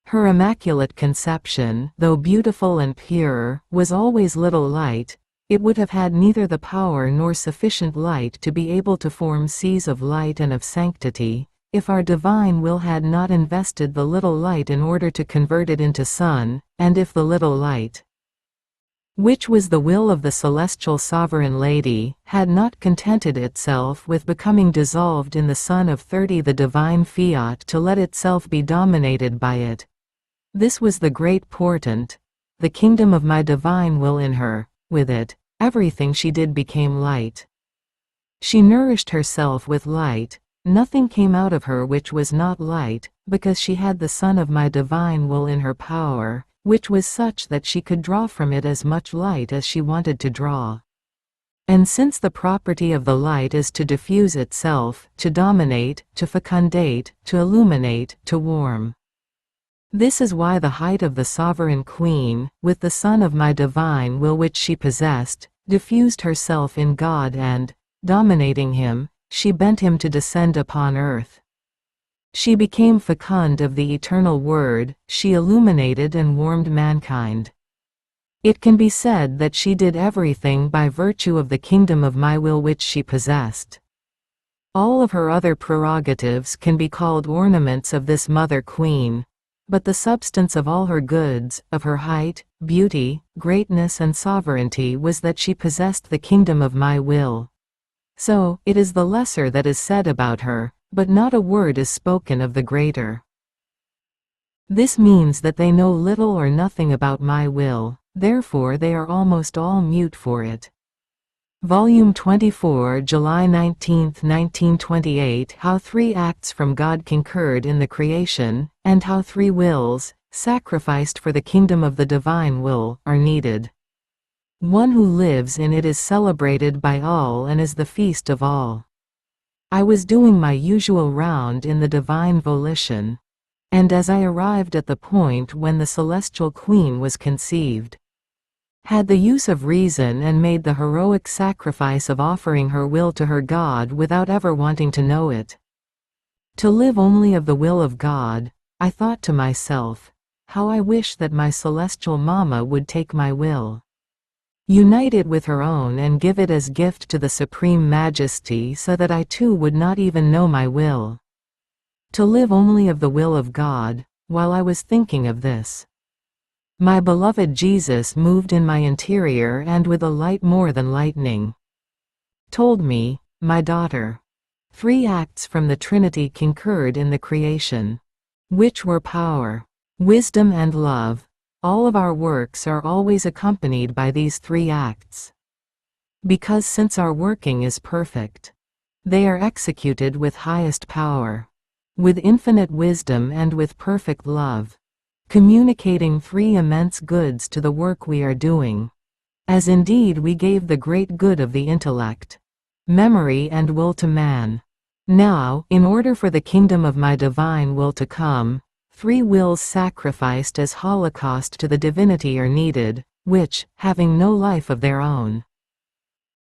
Her Immaculate Conception, though beautiful and pure, was always little light. It would have had neither the power nor sufficient light to be able to form seas of light and of sanctity, if our divine will had not invested the little light in order to convert it into sun, and if the little light, which was the will of the celestial sovereign lady, had not contented itself with becoming dissolved in the sun of 30 the divine fiat to let itself be dominated by it. This was the great portent, the kingdom of my divine will in her. With it, everything she did became light. She nourished herself with light. Nothing came out of her which was not light, because she had the sun of my divine will in her power, which was such that she could draw from it as much light as she wanted to draw. And since the property of the light is to diffuse itself, to dominate, to fecundate, to illuminate, to warm. This is why the height of the sovereign queen, with the sun of my divine will which she possessed, diffused herself in God and, dominating him, she bent him to descend upon earth. She became fecund of the eternal word, she illuminated and warmed mankind. It can be said that she did everything by virtue of the kingdom of my will which she possessed. All of her other prerogatives can be called ornaments of this mother queen. But the substance of all her goods, of her height, beauty, greatness and sovereignty was that she possessed the kingdom of my will. So, it is the lesser that is said about her, but not a word is spoken of the greater. This means that they know little or nothing about my will, therefore they are almost all mute for it. Volume 24, July 19, 1928. How 3 acts from God concurred in the creation, and how 3 wills, sacrificed for the kingdom of the divine will, are needed. One who lives in it is celebrated by all and is the feast of all. I was doing my usual round in the divine volition, and as I arrived at the point when the celestial queen was conceived, had the use of reason and made the heroic sacrifice of offering her will to her God without ever wanting to know it. To live only of the will of God, I thought to myself, how I wish that my celestial Mama would take my will, unite it with her own and give it as gift to the Supreme Majesty so that I too would not even know my will. To live only of the will of God. While I was thinking of this, my beloved Jesus moved in my interior and with a light more than lightning told me, my daughter, 3 acts from the Trinity concurred in the creation, which were power, wisdom and love. All of our works are always accompanied by these 3 acts. Because since our working is perfect, they are executed with highest power, with infinite wisdom and with perfect love, communicating 3 immense goods to the work we are doing, as indeed we gave the great good of the intellect, memory and will to man. Now, in order for the kingdom of my divine will to come, 3 wills sacrificed as holocaust to the divinity are needed, which, having no life of their own,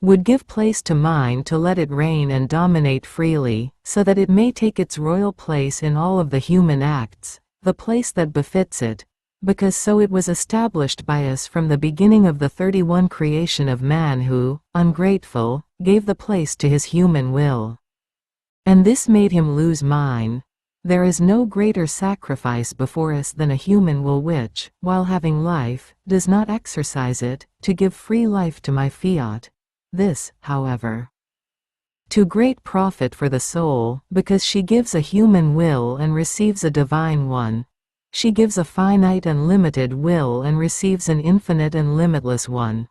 would give place to mine to let it reign and dominate freely, so that it may take its royal place in all of the human acts, the place that befits it, because so it was established by us from the beginning of the 31 creation of man who, ungrateful, gave the place to his human will. And this made him lose mine. There is no greater sacrifice before us than a human will which, while having life, does not exercise it, to give free life to my fiat. This, however, to great profit for the soul, because she gives a human will and receives a divine one. She gives a finite and limited will and receives an infinite and limitless one.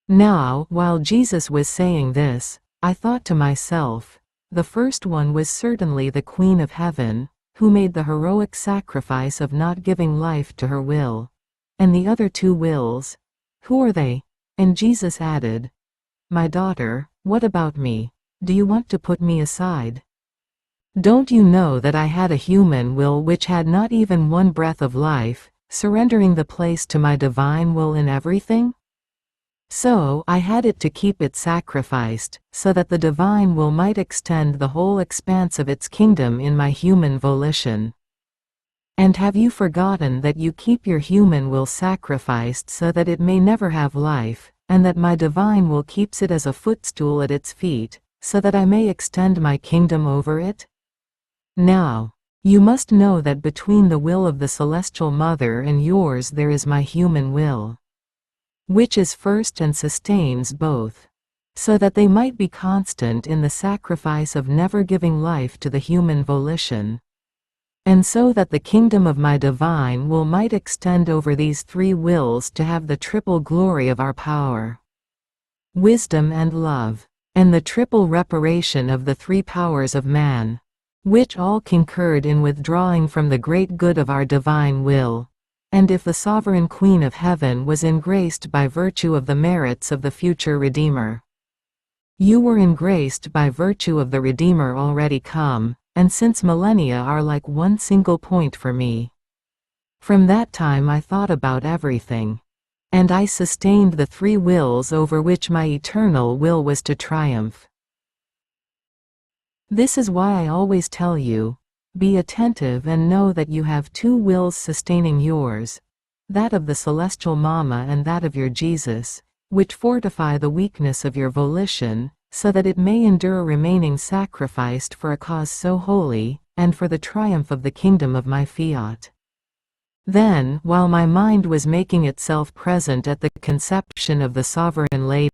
Now, while Jesus was saying this, I thought to myself, the first one was certainly the Queen of Heaven, who made the heroic sacrifice of not giving life to her will. And the other 2 wills, who are they? And Jesus added, my daughter, what about me? Do you want to put me aside? Don't you know that I had a human will which had not even 1 breath of life, surrendering the place to my divine will in everything? So I had it to keep it sacrificed, so that the divine will might extend the whole expanse of its kingdom in my human volition. And have you forgotten that you keep your human will sacrificed so that it may never have life, and that my divine will keeps it as a footstool at its feet, so that I may extend my kingdom over it? Now, you must know that between the will of the Celestial Mother and yours there is my human will, which is first and sustains both, so that they might be constant in the sacrifice of never giving life to the human volition, and so that the kingdom of my divine will might extend over these 3 wills to have the triple glory of our power, wisdom and love, and the triple reparation of the 3 powers of man, which all concurred in withdrawing from the great good of our divine will. And if the sovereign Queen of Heaven was engraced by virtue of the merits of the future Redeemer, you were engraced by virtue of the Redeemer already come, and since millennia are like 1 single point for me. From that time I thought about everything, and I sustained the 3 wills over which my eternal will was to triumph. This is why I always tell you, be attentive and know that you have 2 wills sustaining yours, that of the Celestial Mama and that of your Jesus, which fortify the weakness of your volition, so that it may endure remaining sacrificed for a cause so holy, and for the triumph of the kingdom of my fiat. Then, while my mind was making itself present at the conception of the Sovereign Lady,